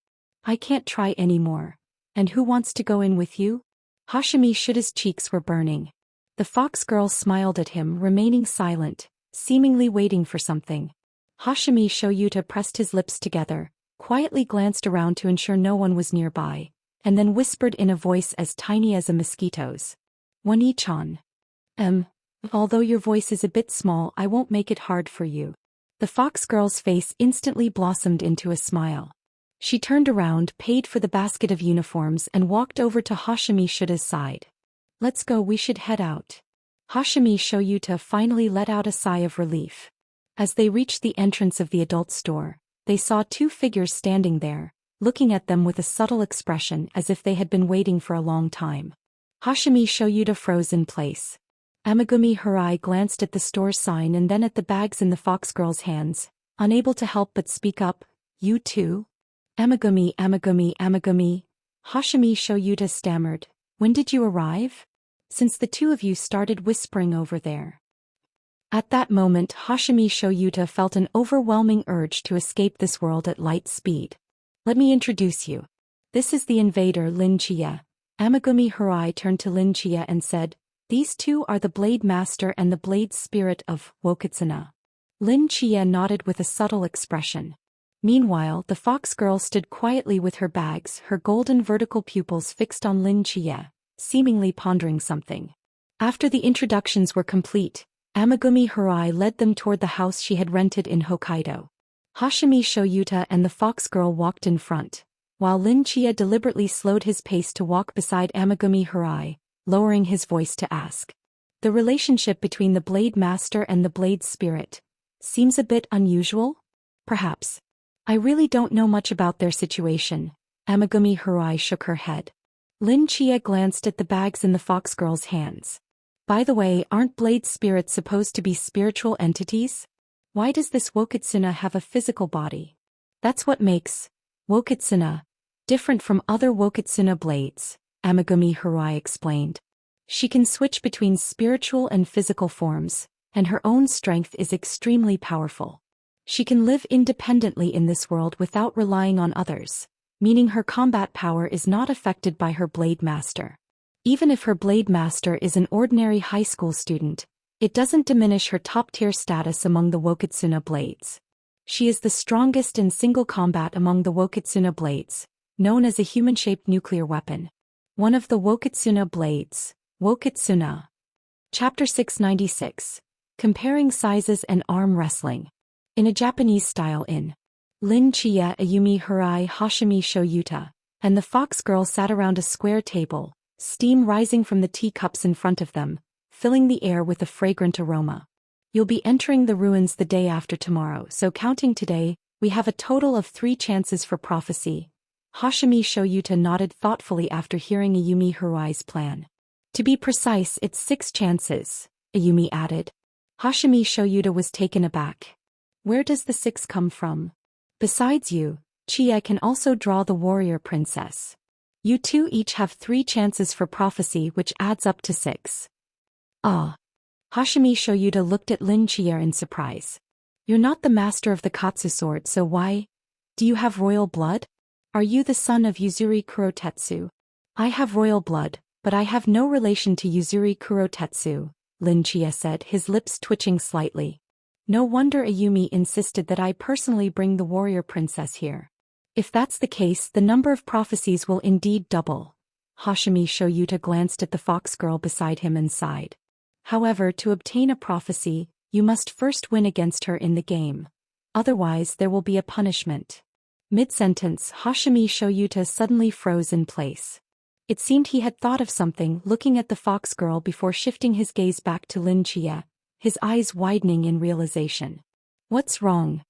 I can't try anymore. And who wants to go in with you? Hashimi Shuta's cheeks were burning. The fox girl smiled at him, remaining silent, seemingly waiting for something. Hashimi Shoyuta pressed his lips together, quietly glanced around to ensure no one was nearby, and then whispered in a voice as tiny as a mosquito's. Wani-chan. Although your voice is a bit small, I won't make it hard for you. The fox girl's face instantly blossomed into a smile. She turned around, paid for the basket of uniforms, and walked over to Hashimi Shuta's side. Let's go, we should head out. Hashimi Shoyuta finally let out a sigh of relief. As they reached the entrance of the adult store, they saw 2 figures standing there, looking at them with a subtle expression as if they had been waiting for a long time. Hashimi Shoyuta froze in place. Amagumi Hirai glanced at the store sign and then at the bags in the fox girl's hands, unable to help but speak up. You too? Amagumi. Hashimi Shoyuta stammered. When did you arrive? Since the 2 of you started whispering over there. At that moment Hashimi Shoyuta felt an overwhelming urge to escape this world at light speed. Let me introduce you. This is the invader Lin Chia. Amigumi Harai turned to Lin Chia and said, "These two are the Blade Master and the Blade Spirit of Wokitsuna." Lin Chia nodded with a subtle expression. Meanwhile, the fox girl stood quietly with her bags, her golden vertical pupils fixed on Lin Chia, seemingly pondering something. After the introductions were complete, Amigumi Harai led them toward the house she had rented in Hokkaido. Hashimi Shoyuta and the fox girl walked in front, while Lin Chia deliberately slowed his pace to walk beside Amigumi Harai, lowering his voice to ask. "The relationship between the Blade Master and the Blade Spirit seems a bit unusual? Perhaps. I really don't know much about their situation." Amigumi Harai shook her head. Lin Chia glanced at the bags in the fox girl's hands. "By the way, aren't Blade Spirits supposed to be spiritual entities? Why does this Wokitsuna have a physical body? That's what makes Wokitsuna different from other Wokitsuna blades," Amigumi Harai explained. "She can switch between spiritual and physical forms, and her own strength is extremely powerful. She can live independently in this world without relying on others, meaning her combat power is not affected by her Blade Master. Even if her Blade Master is an ordinary high school student, it doesn't diminish her top-tier status among the Wokitsuna blades. She is the strongest in single combat among the Wokitsuna blades, known as a human-shaped nuclear weapon. One of the Wokitsuna blades, Wokitsuna." Chapter 696. Comparing Sizes and Arm Wrestling. In a Japanese style in Lin Chia, Ayumi Harai, Hashimi Shoyuta, and the fox girl sat around a square table, steam rising from the teacups in front of them, filling the air with a fragrant aroma. "You'll be entering the ruins the day after tomorrow, so counting today, we have a total of 3 chances for prophecy." Hashimi Shoyuta nodded thoughtfully after hearing Ayumi Harai's plan. "To be precise, it's 6 chances," Ayumi added. Hashimi Shoyuta was taken aback. "Where does the 6 come from? Besides you, Chia can also draw the warrior princess. You two each have 3 chances for prophecy, which adds up to 6. Ah." Hashimi Shoyuta looked at Lin Chia in surprise. "You're not the master of the Katsu sword, so why? Do you have royal blood? Are you the son of Yuzuri Kurotetsu?" "I have royal blood, but I have no relation to Yuzuri Kurotetsu," Lin Chia said, his lips twitching slightly. "No wonder Ayumi insisted that I personally bring the warrior princess here. If that's the case, the number of prophecies will indeed double." Hashimi Shoyuta glanced at the fox girl beside him and sighed. "However, to obtain a prophecy, you must first win against her in the game. Otherwise there will be a punishment." Mid-sentence, Hashimi Shoyuta suddenly froze in place. It seemed he had thought of something, looking at the fox girl before shifting his gaze back to Lin Chia, his eyes widening in realization. "What's wrong?"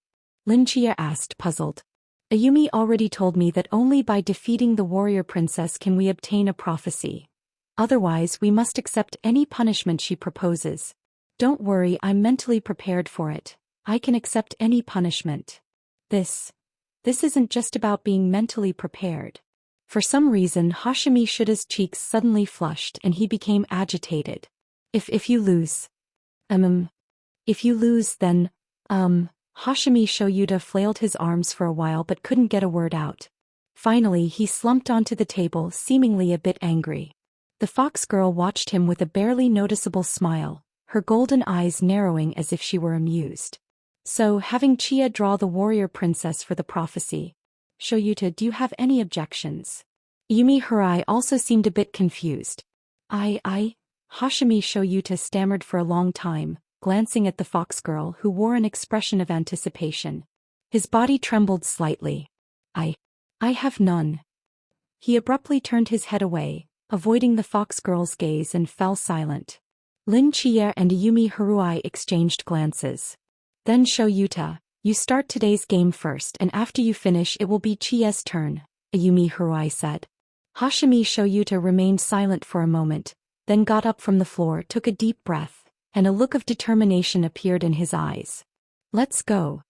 Lin Chia asked, puzzled. "Ayumi already told me that only by defeating the warrior princess can we obtain a prophecy. Otherwise we must accept any punishment she proposes. Don't worry, I'm mentally prepared for it. I can accept any punishment. This isn't just about being mentally prepared." For some reason Hashimi Shuta's cheeks suddenly flushed and he became agitated. If you lose. If you lose then, Hashimi Shoyuta flailed his arms for a while but couldn't get a word out. Finally he slumped onto the table, seemingly a bit angry. The fox girl watched him with a barely noticeable smile, her golden eyes narrowing as if she were amused. "So, having Chia draw the warrior princess for the prophecy. Shoyuta, do you have any objections?" Ayumi Harai also seemed a bit confused. I, Hashimi Shoyuta stammered for a long time, glancing at the fox girl who wore an expression of anticipation. His body trembled slightly. I have none." He abruptly turned his head away, avoiding the fox girl's gaze, and fell silent. Lin Chia and Ayumi Harai exchanged glances. "Then Shoyuta, you start today's game first, and after you finish it will be Chia's turn," Ayumi Harai said. Hashimi Shoyuta remained silent for a moment, then got up from the floor, took a deep breath, and a look of determination appeared in his eyes. "Let's go."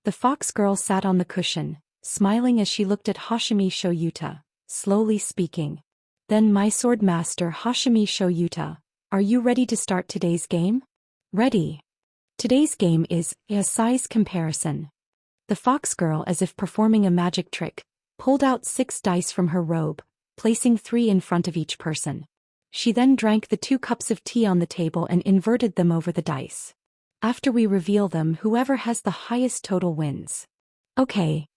The fox girl sat on the cushion, smiling as she looked at Hashimi Shoyuta, slowly speaking. "Then my sword master Hashimi Shoyuta, are you ready to start today's game?" "Ready." Today's game is a size comparison. The fox girl, as if performing a magic trick, pulled out 6 dice from her robe, placing 3 in front of each person. She then drank the 2 cups of tea on the table and inverted them over the dice. After we reveal them, whoever has the highest total wins. Okay.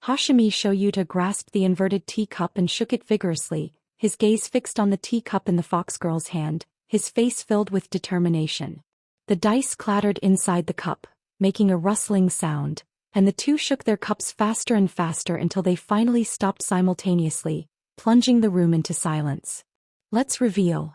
Hashimi Shoyuta grasped the inverted teacup and shook it vigorously, his gaze fixed on the teacup in the fox girl's hand, his face filled with determination. The dice clattered inside the cup, making a rustling sound, and the two shook their cups faster and faster until they finally stopped simultaneously, plunging the room into silence. Let's reveal.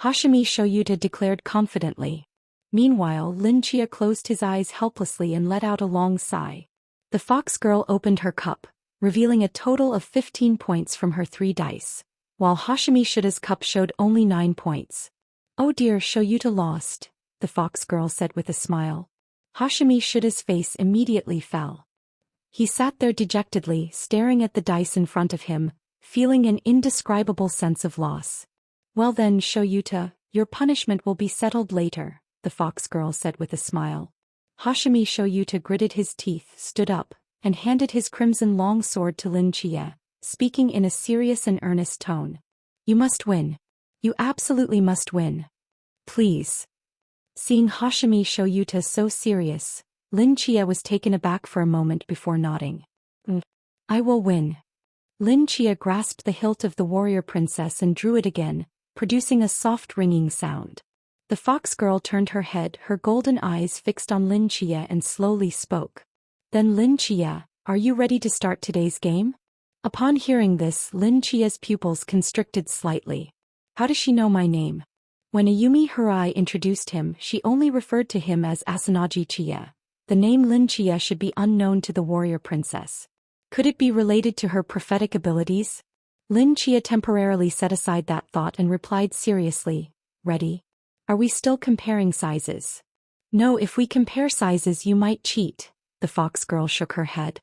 Hashimi Shoyuta declared confidently. Meanwhile, Lin Chia closed his eyes helplessly and let out a long sigh. The fox girl opened her cup, revealing a total of 15 points from her 3 dice, while Hashimi Shuta's cup showed only 9 points. Oh dear, Shoyuta lost, the fox girl said with a smile. Hashimi Shuta's face immediately fell. He sat there dejectedly, staring at the dice in front of him, feeling an indescribable sense of loss. Well then, Shoyuta, your punishment will be settled later, the fox girl said with a smile. Hashimi Shoyuta gritted his teeth, stood up, and handed his crimson long sword to Lin Chia, speaking in a serious and earnest tone. You must win. You absolutely must win. Please. Seeing Hashimi Shoyuta so serious, Lin Chia was taken aback for a moment before nodding. I will win. Lin Chia grasped the hilt of the warrior princess and drew it again, producing a soft ringing sound. The fox girl turned her head, her golden eyes fixed on Lin Chia, and slowly spoke. Then Lin Chia, are you ready to start today's game? Upon hearing this, Lin Chia's pupils constricted slightly. How does she know my name? When Ayumi Hirai introduced him, she only referred to him as Asanagi Chia. The name Lin Chia should be unknown to the warrior princess. Could it be related to her prophetic abilities? Lin Chia temporarily set aside that thought and replied seriously, Ready? Are we still comparing sizes? No, if we compare sizes you might cheat, the fox girl shook her head.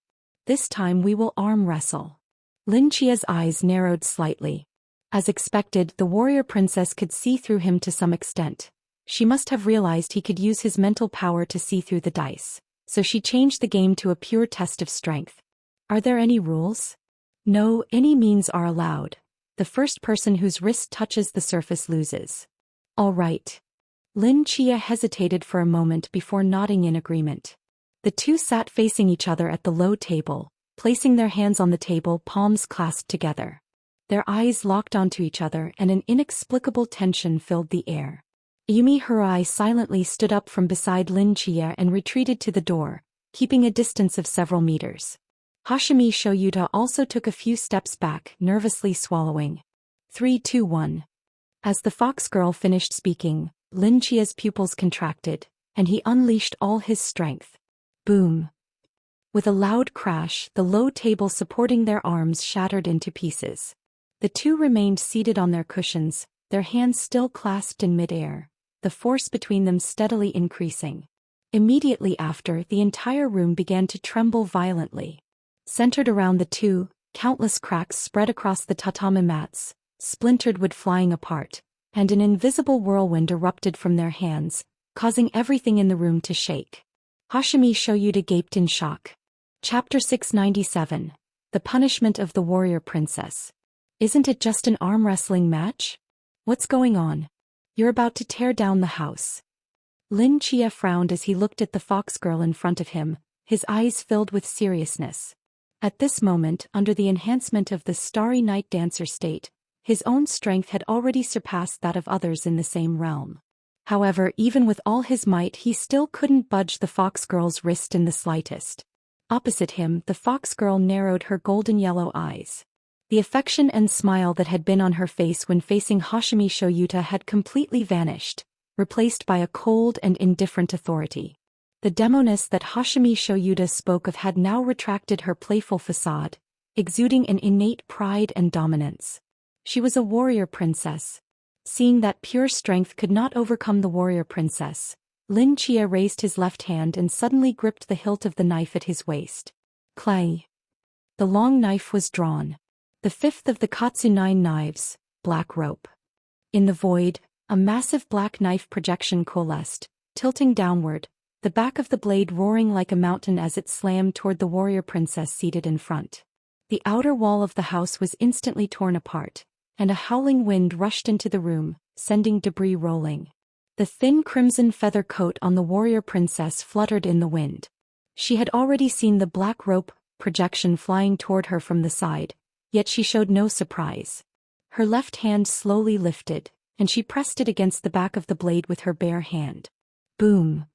This time we will arm wrestle. Lin Chia's eyes narrowed slightly. As expected, the warrior princess could see through him to some extent. She must have realized he could use his mental power to see through the dice, so she changed the game to a pure test of strength. Are there any rules? No, any means are allowed. The first person whose wrist touches the surface loses. All right. Lin Chia hesitated for a moment before nodding in agreement. The two sat facing each other at the low table, placing their hands on the table, palms clasped together. Their eyes locked onto each other and an inexplicable tension filled the air. Ayumi Hirai silently stood up from beside Lin Chia and retreated to the door, keeping a distance of several meters. Hashimi Shoyuta also took a few steps back, nervously swallowing. 3, 2, 1. As the fox girl finished speaking, Lin Chia's pupils contracted, and he unleashed all his strength. Boom. With a loud crash, the low table supporting their arms shattered into pieces. The two remained seated on their cushions, their hands still clasped in midair, the force between them steadily increasing. Immediately after, the entire room began to tremble violently. Centered around the two, countless cracks spread across the tatami mats, splintered wood flying apart, and an invisible whirlwind erupted from their hands, causing everything in the room to shake. Hashimi Shoyuta gaped in shock. Chapter 697. The Punishment of the Warrior Princess. Isn't it just an arm wrestling match? What's going on? You're about to tear down the house. Lin Chia frowned as he looked at the fox girl in front of him, his eyes filled with seriousness. At this moment, under the enhancement of the starry night dancer state, his own strength had already surpassed that of others in the same realm. However, even with all his might, he still couldn't budge the fox girl's wrist in the slightest. Opposite him, the fox girl narrowed her golden yellow eyes. The affection and smile that had been on her face when facing Hashimi Shoyuta had completely vanished, replaced by a cold and indifferent authority. The demoness that Hashimi Shoyuta spoke of had now retracted her playful facade, exuding an innate pride and dominance. She was a warrior princess. Seeing that pure strength could not overcome the warrior princess, Lin Chia raised his left hand and suddenly gripped the hilt of the knife at his waist. Clay. The long knife was drawn. The fifth of the Katsu 9 knives, black rope. In the void, a massive black knife projection coalesced, tilting downward, the back of the blade roaring like a mountain as it slammed toward the warrior princess seated in front. The outer wall of the house was instantly torn apart, and a howling wind rushed into the room, sending debris rolling. The thin crimson feather coat on the warrior princess fluttered in the wind. She had already seen the black rope projection flying toward her from the side, yet she showed no surprise. Her left hand slowly lifted, and she pressed it against the back of the blade with her bare hand. Boom!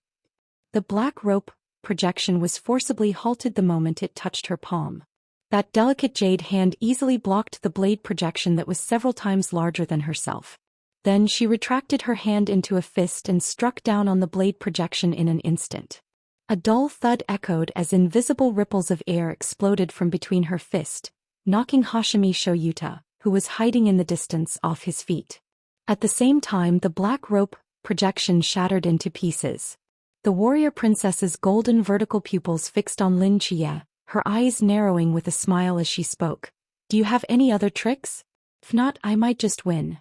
The black rope projection was forcibly halted the moment it touched her palm. That delicate jade hand easily blocked the blade projection that was several times larger than herself. Then she retracted her hand into a fist and struck down on the blade projection in an instant. A dull thud echoed as invisible ripples of air exploded from between her fist, knocking Hashimi Shoyuta, who was hiding in the distance, off his feet. At the same time, the black rope projection shattered into pieces. The warrior princess's golden vertical pupils fixed on Lin Chia, her eyes narrowing with a smile as she spoke. "Do you have any other tricks? If not, I might just win."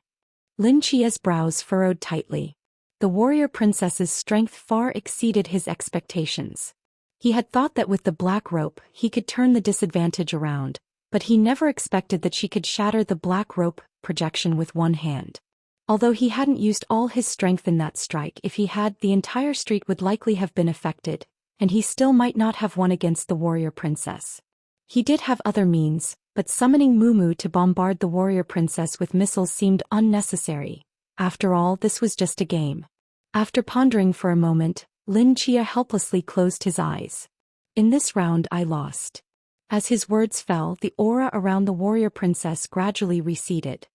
Lin Chia's brows furrowed tightly. The warrior princess's strength far exceeded his expectations. He had thought that with the black rope he could turn the disadvantage around, but he never expected that she could shatter the black rope projection with one hand. Although he hadn't used all his strength in that strike, if he had, the entire street would likely have been affected, and he still might not have won against the warrior princess. He did have other means, but summoning Mumu to bombard the warrior princess with missiles seemed unnecessary. After all, this was just a game. After pondering for a moment, Lin Chia helplessly closed his eyes. "In this round I lost." As his words fell, the aura around the warrior princess gradually receded.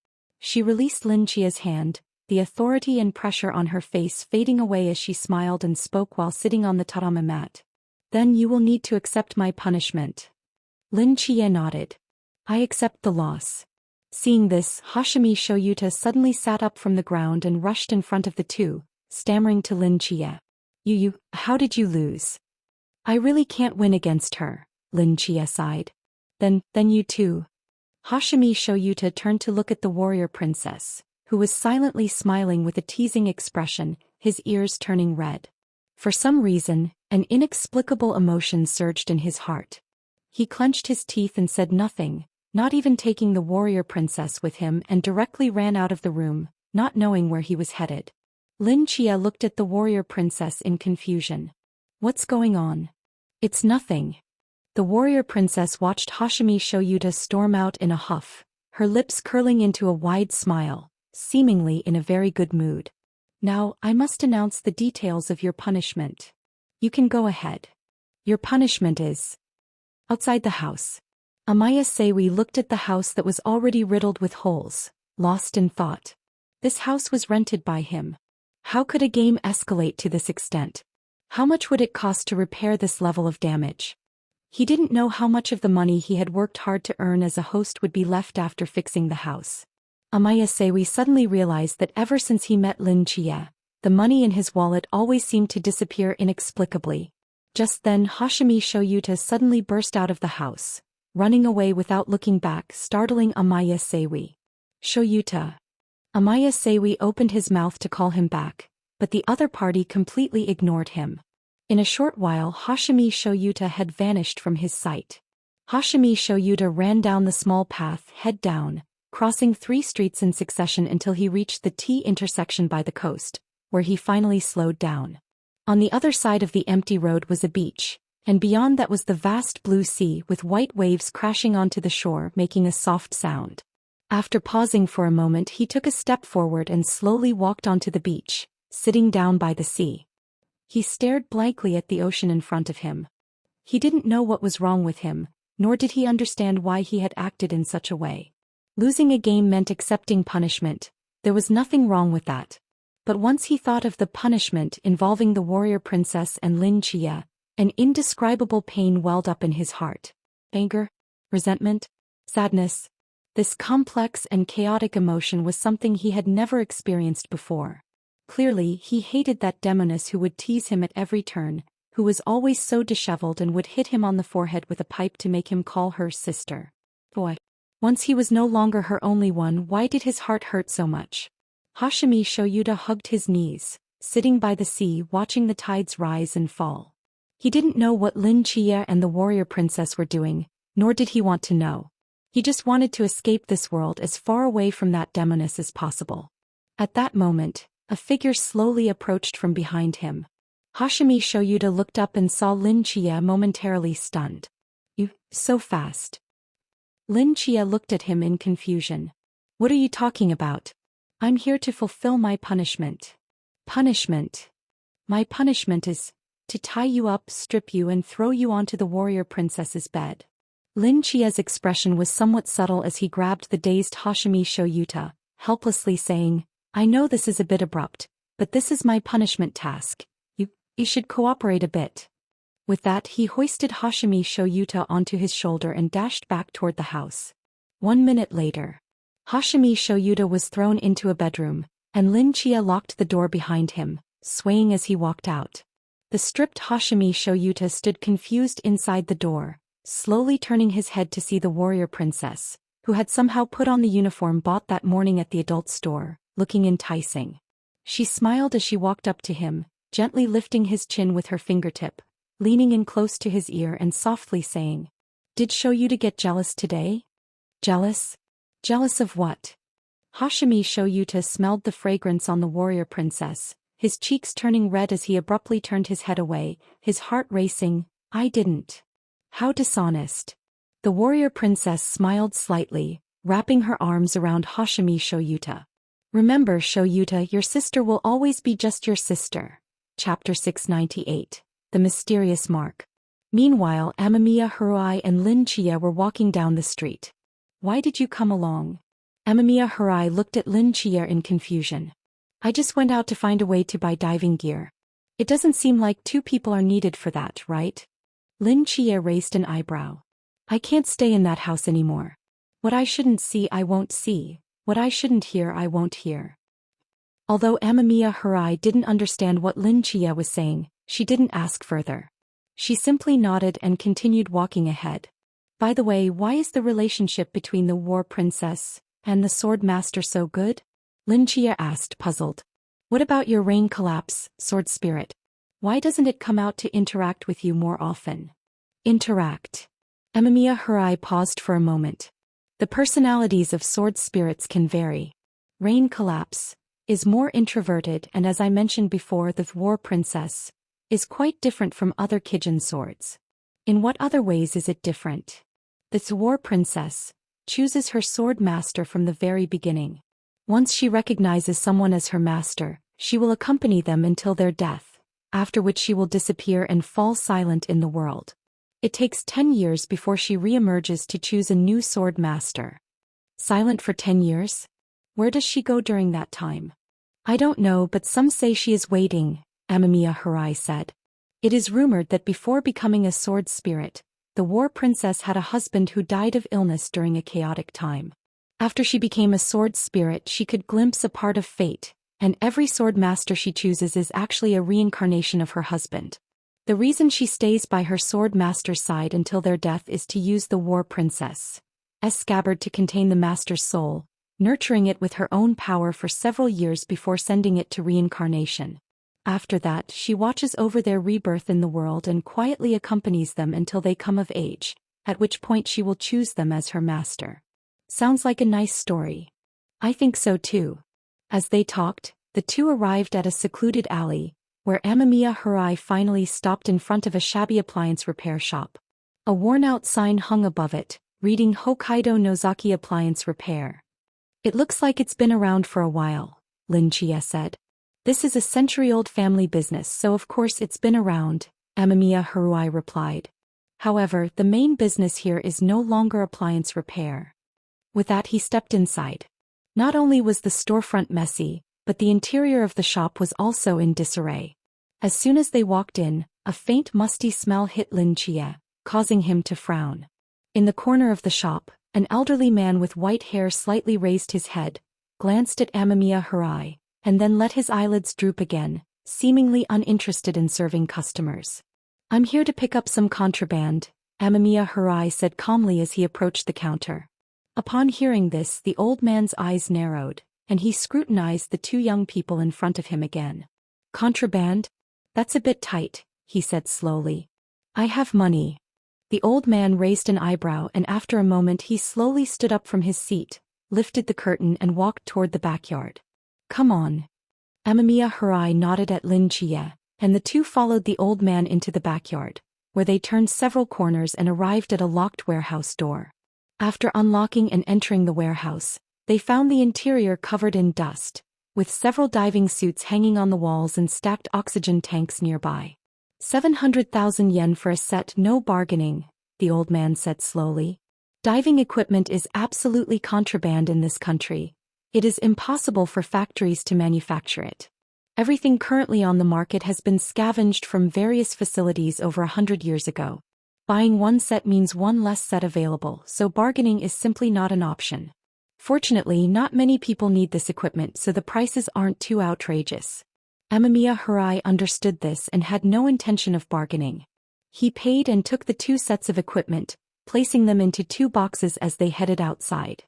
She released Lin Chia's hand, the authority and pressure on her face fading away as she smiled and spoke while sitting on the tatami mat. "Then you will need to accept my punishment." Lin Chia nodded. "I accept the loss." Seeing this, Hashimi Shoyuta suddenly sat up from the ground and rushed in front of the two, stammering to Lin Chia. How did you lose?" "I really can't win against her," Lin Chia sighed. Then you too." Hashimi Shoyuta turned to look at the warrior princess, who was silently smiling with a teasing expression, his ears turning red. For some reason, an inexplicable emotion surged in his heart. He clenched his teeth and said nothing, not even taking the warrior princess with him, and directly ran out of the room, not knowing where he was headed. Lin Chia looked at the warrior princess in confusion. "What's going on?" "It's nothing." The warrior princess watched Hashimi Shoyuta storm out in a huff, her lips curling into a wide smile, seemingly in a very good mood. "Now, I must announce the details of your punishment. You can go ahead. Your punishment is..." Outside the house, Amaya Seiwi looked at the house that was already riddled with holes, lost in thought. This house was rented by him. How could a game escalate to this extent? How much would it cost to repair this level of damage? He didn't know how much of the money he had worked hard to earn as a host would be left after fixing the house. Amaya Seiwi suddenly realized that ever since he met Lin Chia, the money in his wallet always seemed to disappear inexplicably. Just then Hashimi Shoyuta suddenly burst out of the house, running away without looking back, startling Amaya Seiwi. "Shoyuta." Amaya Seiwi opened his mouth to call him back, but the other party completely ignored him. In a short while Hashimi Shoyuta had vanished from his sight. Hashimi Shoyuta ran down the small path, head down, crossing 3 streets in succession until he reached the T intersection by the coast, where he finally slowed down. On the other side of the empty road was a beach, and beyond that was the vast blue sea with white waves crashing onto the shore making a soft sound. After pausing for a moment, he took a step forward and slowly walked onto the beach, sitting down by the sea. He stared blankly at the ocean in front of him. He didn't know what was wrong with him, nor did he understand why he had acted in such a way. Losing a game meant accepting punishment. There was nothing wrong with that. But once he thought of the punishment involving the warrior princess and Lin Chia, an indescribable pain welled up in his heart. Anger, resentment, sadness. This complex and chaotic emotion was something he had never experienced before. Clearly, he hated that demoness who would tease him at every turn, who was always so disheveled and would hit him on the forehead with a pipe to make him call her sister. Boy. Once he was no longer her only one, why did his heart hurt so much? Hashimi Shoyuta hugged his knees, sitting by the sea watching the tides rise and fall. He didn't know what Lin Chia and the warrior princess were doing, nor did he want to know. He just wanted to escape this world as far away from that demoness as possible. At that moment, a figure slowly approached from behind him. Hashimi Shoyuta looked up and saw Lin Chia momentarily stunned. "You, so fast." Lin Chia looked at him in confusion. "What are you talking about?" "I'm here to fulfill my punishment." "Punishment?" "My punishment is to tie you up, strip you and throw you onto the warrior princess's bed." Lin Chia's expression was somewhat subtle as he grabbed the dazed Hashimi Shoyuta, helplessly saying, "I know this is a bit abrupt, but this is my punishment task. You should cooperate a bit." With that he hoisted Hashimi Shoyuta onto his shoulder and dashed back toward the house. 1 minute later, Hashimi Shoyuta was thrown into a bedroom, and Lin Chia locked the door behind him, swaying as he walked out. The stripped Hashimi Shoyuta stood confused inside the door, slowly turning his head to see the warrior princess, who had somehow put on the uniform bought that morning at the adult store, looking enticing. She smiled as she walked up to him, gently lifting his chin with her fingertip, leaning in close to his ear and softly saying, "Did Shoyuta get jealous today?" "Jealous? Jealous of what?" Hashimi Shoyuta smelled the fragrance on the warrior princess, his cheeks turning red as he abruptly turned his head away, his heart racing. "I didn't." "How dishonest." The warrior princess smiled slightly, wrapping her arms around Hashimi Shoyuta. "Remember, Shoyuta, your sister will always be just your sister." Chapter 698. The Mysterious Mark. Meanwhile, Amamiya Harai and Lin Chia were walking down the street. "Why did you come along?" Amamiya Harai looked at Lin Chia in confusion. "I just went out to find a way to buy diving gear." "It doesn't seem like two people are needed for that, right?" Lin Chia raised an eyebrow. "I can't stay in that house anymore. What I shouldn't see I won't see, what I shouldn't hear I won't hear." Although Amamiya Harai didn't understand what Lin Chia was saying, she didn't ask further. She simply nodded and continued walking ahead. "By the way, why is the relationship between the war princess and the sword master so good?" Lin Chia asked, puzzled. "What about your rain collapse, sword spirit? Why doesn't it come out to interact with you more often?" "Interact?" Amamiya Harai paused for a moment. "The personalities of sword spirits can vary. Rain collapse is more introverted, and as I mentioned before, the war princess is quite different from other Kijin swords." "In what other ways is it different?" "The war princess chooses her sword master from the very beginning. Once she recognizes someone as her master, she will accompany them until their death, after which she will disappear and fall silent in the world. It takes 10 years before she re-emerges to choose a new sword master." "Silent for 10 years? Where does she go during that time?" "I don't know, but some say she is waiting," Amamiya Harai said. "It is rumored that before becoming a sword spirit, the war princess had a husband who died of illness during a chaotic time. After she became a sword spirit, she could glimpse a part of fate, and every sword master she chooses is actually a reincarnation of her husband. The reason she stays by her sword master's side until their death is to use the war princess's scabbard to contain the master's soul, nurturing it with her own power for several years before sending it to reincarnation. After that, she watches over their rebirth in the world and quietly accompanies them until they come of age, at which point she will choose them as her master." "Sounds like a nice story." "I think so too." As they talked, the two arrived at a secluded alley, where Amamiya Harai finally stopped in front of a shabby appliance repair shop. A worn-out sign hung above it, reading Hokkaido Nozaki Appliance Repair. "It looks like it's been around for a while," Lin Chia said. "This is a century-old family business, so of course it's been around," Amamiya Harai replied. "However, the main business here is no longer appliance repair." With that he stepped inside. Not only was the storefront messy, but the interior of the shop was also in disarray. As soon as they walked in, a faint musty smell hit Lin Chia, causing him to frown. In the corner of the shop, an elderly man with white hair slightly raised his head, glanced at Amamiya Harai, and then let his eyelids droop again, seemingly uninterested in serving customers. "I'm here to pick up some contraband," Amamiya Harai said calmly as he approached the counter. Upon hearing this, the old man's eyes narrowed, and he scrutinized the two young people in front of him again. Contraband? That's a bit tight, he said slowly. I have money. The old man raised an eyebrow and after a moment he slowly stood up from his seat, lifted the curtain and walked toward the backyard. Come on. Amamiya Harai nodded at Lin Chia, and the two followed the old man into the backyard, where they turned several corners and arrived at a locked warehouse door. After unlocking and entering the warehouse, they found the interior covered in dust, with several diving suits hanging on the walls and stacked oxygen tanks nearby. 700,000 yen for a set, no bargaining, the old man said slowly. Diving equipment is absolutely contraband in this country. It is impossible for factories to manufacture it. Everything currently on the market has been scavenged from various facilities over 100 years ago. Buying one set means one less set available, so bargaining is simply not an option. Fortunately, not many people need this equipment, so the prices aren't too outrageous. Amamiya Harai understood this and had no intention of bargaining. He paid and took the two sets of equipment, placing them into two boxes as they headed outside.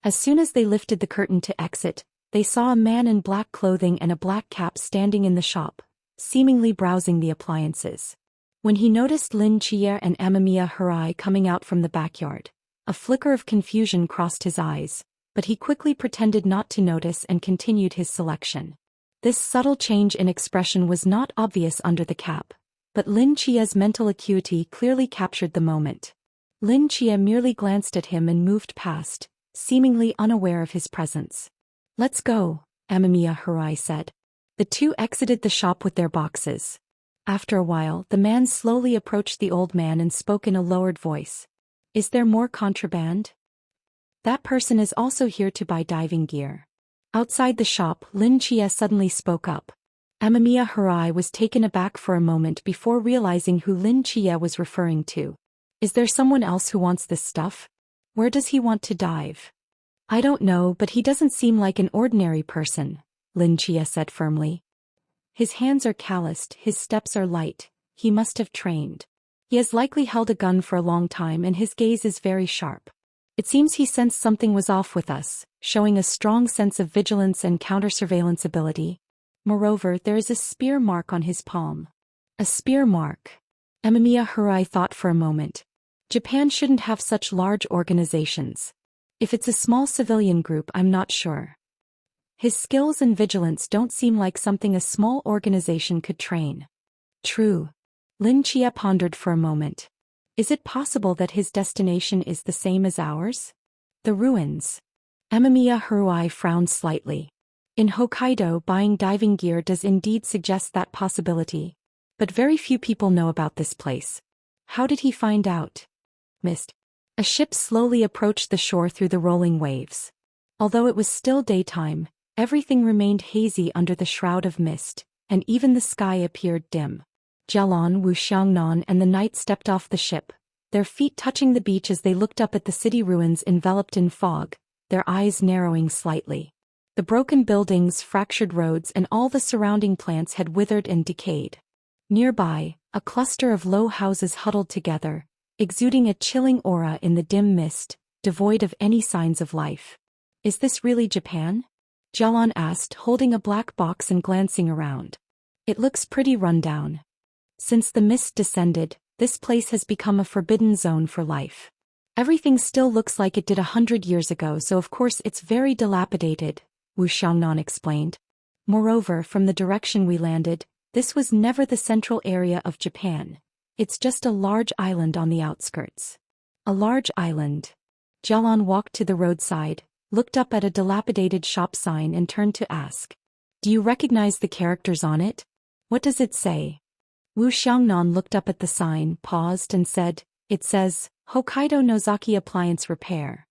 As soon as they lifted the curtain to exit, they saw a man in black clothing and a black cap standing in the shop, seemingly browsing the appliances. When he noticed Lin Chia and Amamiya Harai coming out from the backyard, a flicker of confusion crossed his eyes, but he quickly pretended not to notice and continued his selection. This subtle change in expression was not obvious under the cap, but Lin Chia's mental acuity clearly captured the moment. Lin Chia merely glanced at him and moved past, seemingly unaware of his presence. Let's go, Amamiya Harai said. The two exited the shop with their boxes. After a while, the man slowly approached the old man and spoke in a lowered voice. Is there more contraband? That person is also here to buy diving gear. Outside the shop, Lin Chia suddenly spoke up. Amamiya Harai was taken aback for a moment before realizing who Lin Chia was referring to. Is there someone else who wants this stuff? Where does he want to dive? I don't know, but he doesn't seem like an ordinary person, Lin Chia said firmly. His hands are calloused, his steps are light, he must have trained. He has likely held a gun for a long time and his gaze is very sharp. It seems he sensed something was off with us, showing a strong sense of vigilance and counter-surveillance ability. Moreover, there is a spear mark on his palm. A spear mark. Amamiya Harai thought for a moment. Japan shouldn't have such large organizations. If it's a small civilian group, I'm not sure. His skills and vigilance don't seem like something a small organization could train. True. Lin Chia pondered for a moment. Is it possible that his destination is the same as ours? The ruins. Amamiya Harai frowned slightly. In Hokkaido, buying diving gear does indeed suggest that possibility. But very few people know about this place. How did he find out? Mist. A ship slowly approached the shore through the rolling waves. Although it was still daytime, everything remained hazy under the shroud of mist, and even the sky appeared dim. Jialon, Wu Xiangnan and the knight stepped off the ship, their feet touching the beach as they looked up at the city ruins enveloped in fog, their eyes narrowing slightly. The broken buildings, fractured roads and all the surrounding plants had withered and decayed. Nearby, a cluster of low houses huddled together, exuding a chilling aura in the dim mist, devoid of any signs of life. Is this really Japan? Jialon asked, holding a black box and glancing around. It looks pretty rundown. Since the mist descended, this place has become a forbidden zone for life. Everything still looks like it did 100 years ago, so of course it's very dilapidated, Wu Xiangnan explained. Moreover, from the direction we landed, this was never the central area of Japan. It's just a large island on the outskirts. A large island. Jialon walked to the roadside, looked up at a dilapidated shop sign and turned to ask. Do you recognize the characters on it? What does it say? Wu Xiangnan looked up at the sign, paused and said, It says, Hokkaido Nozaki Appliance Repair.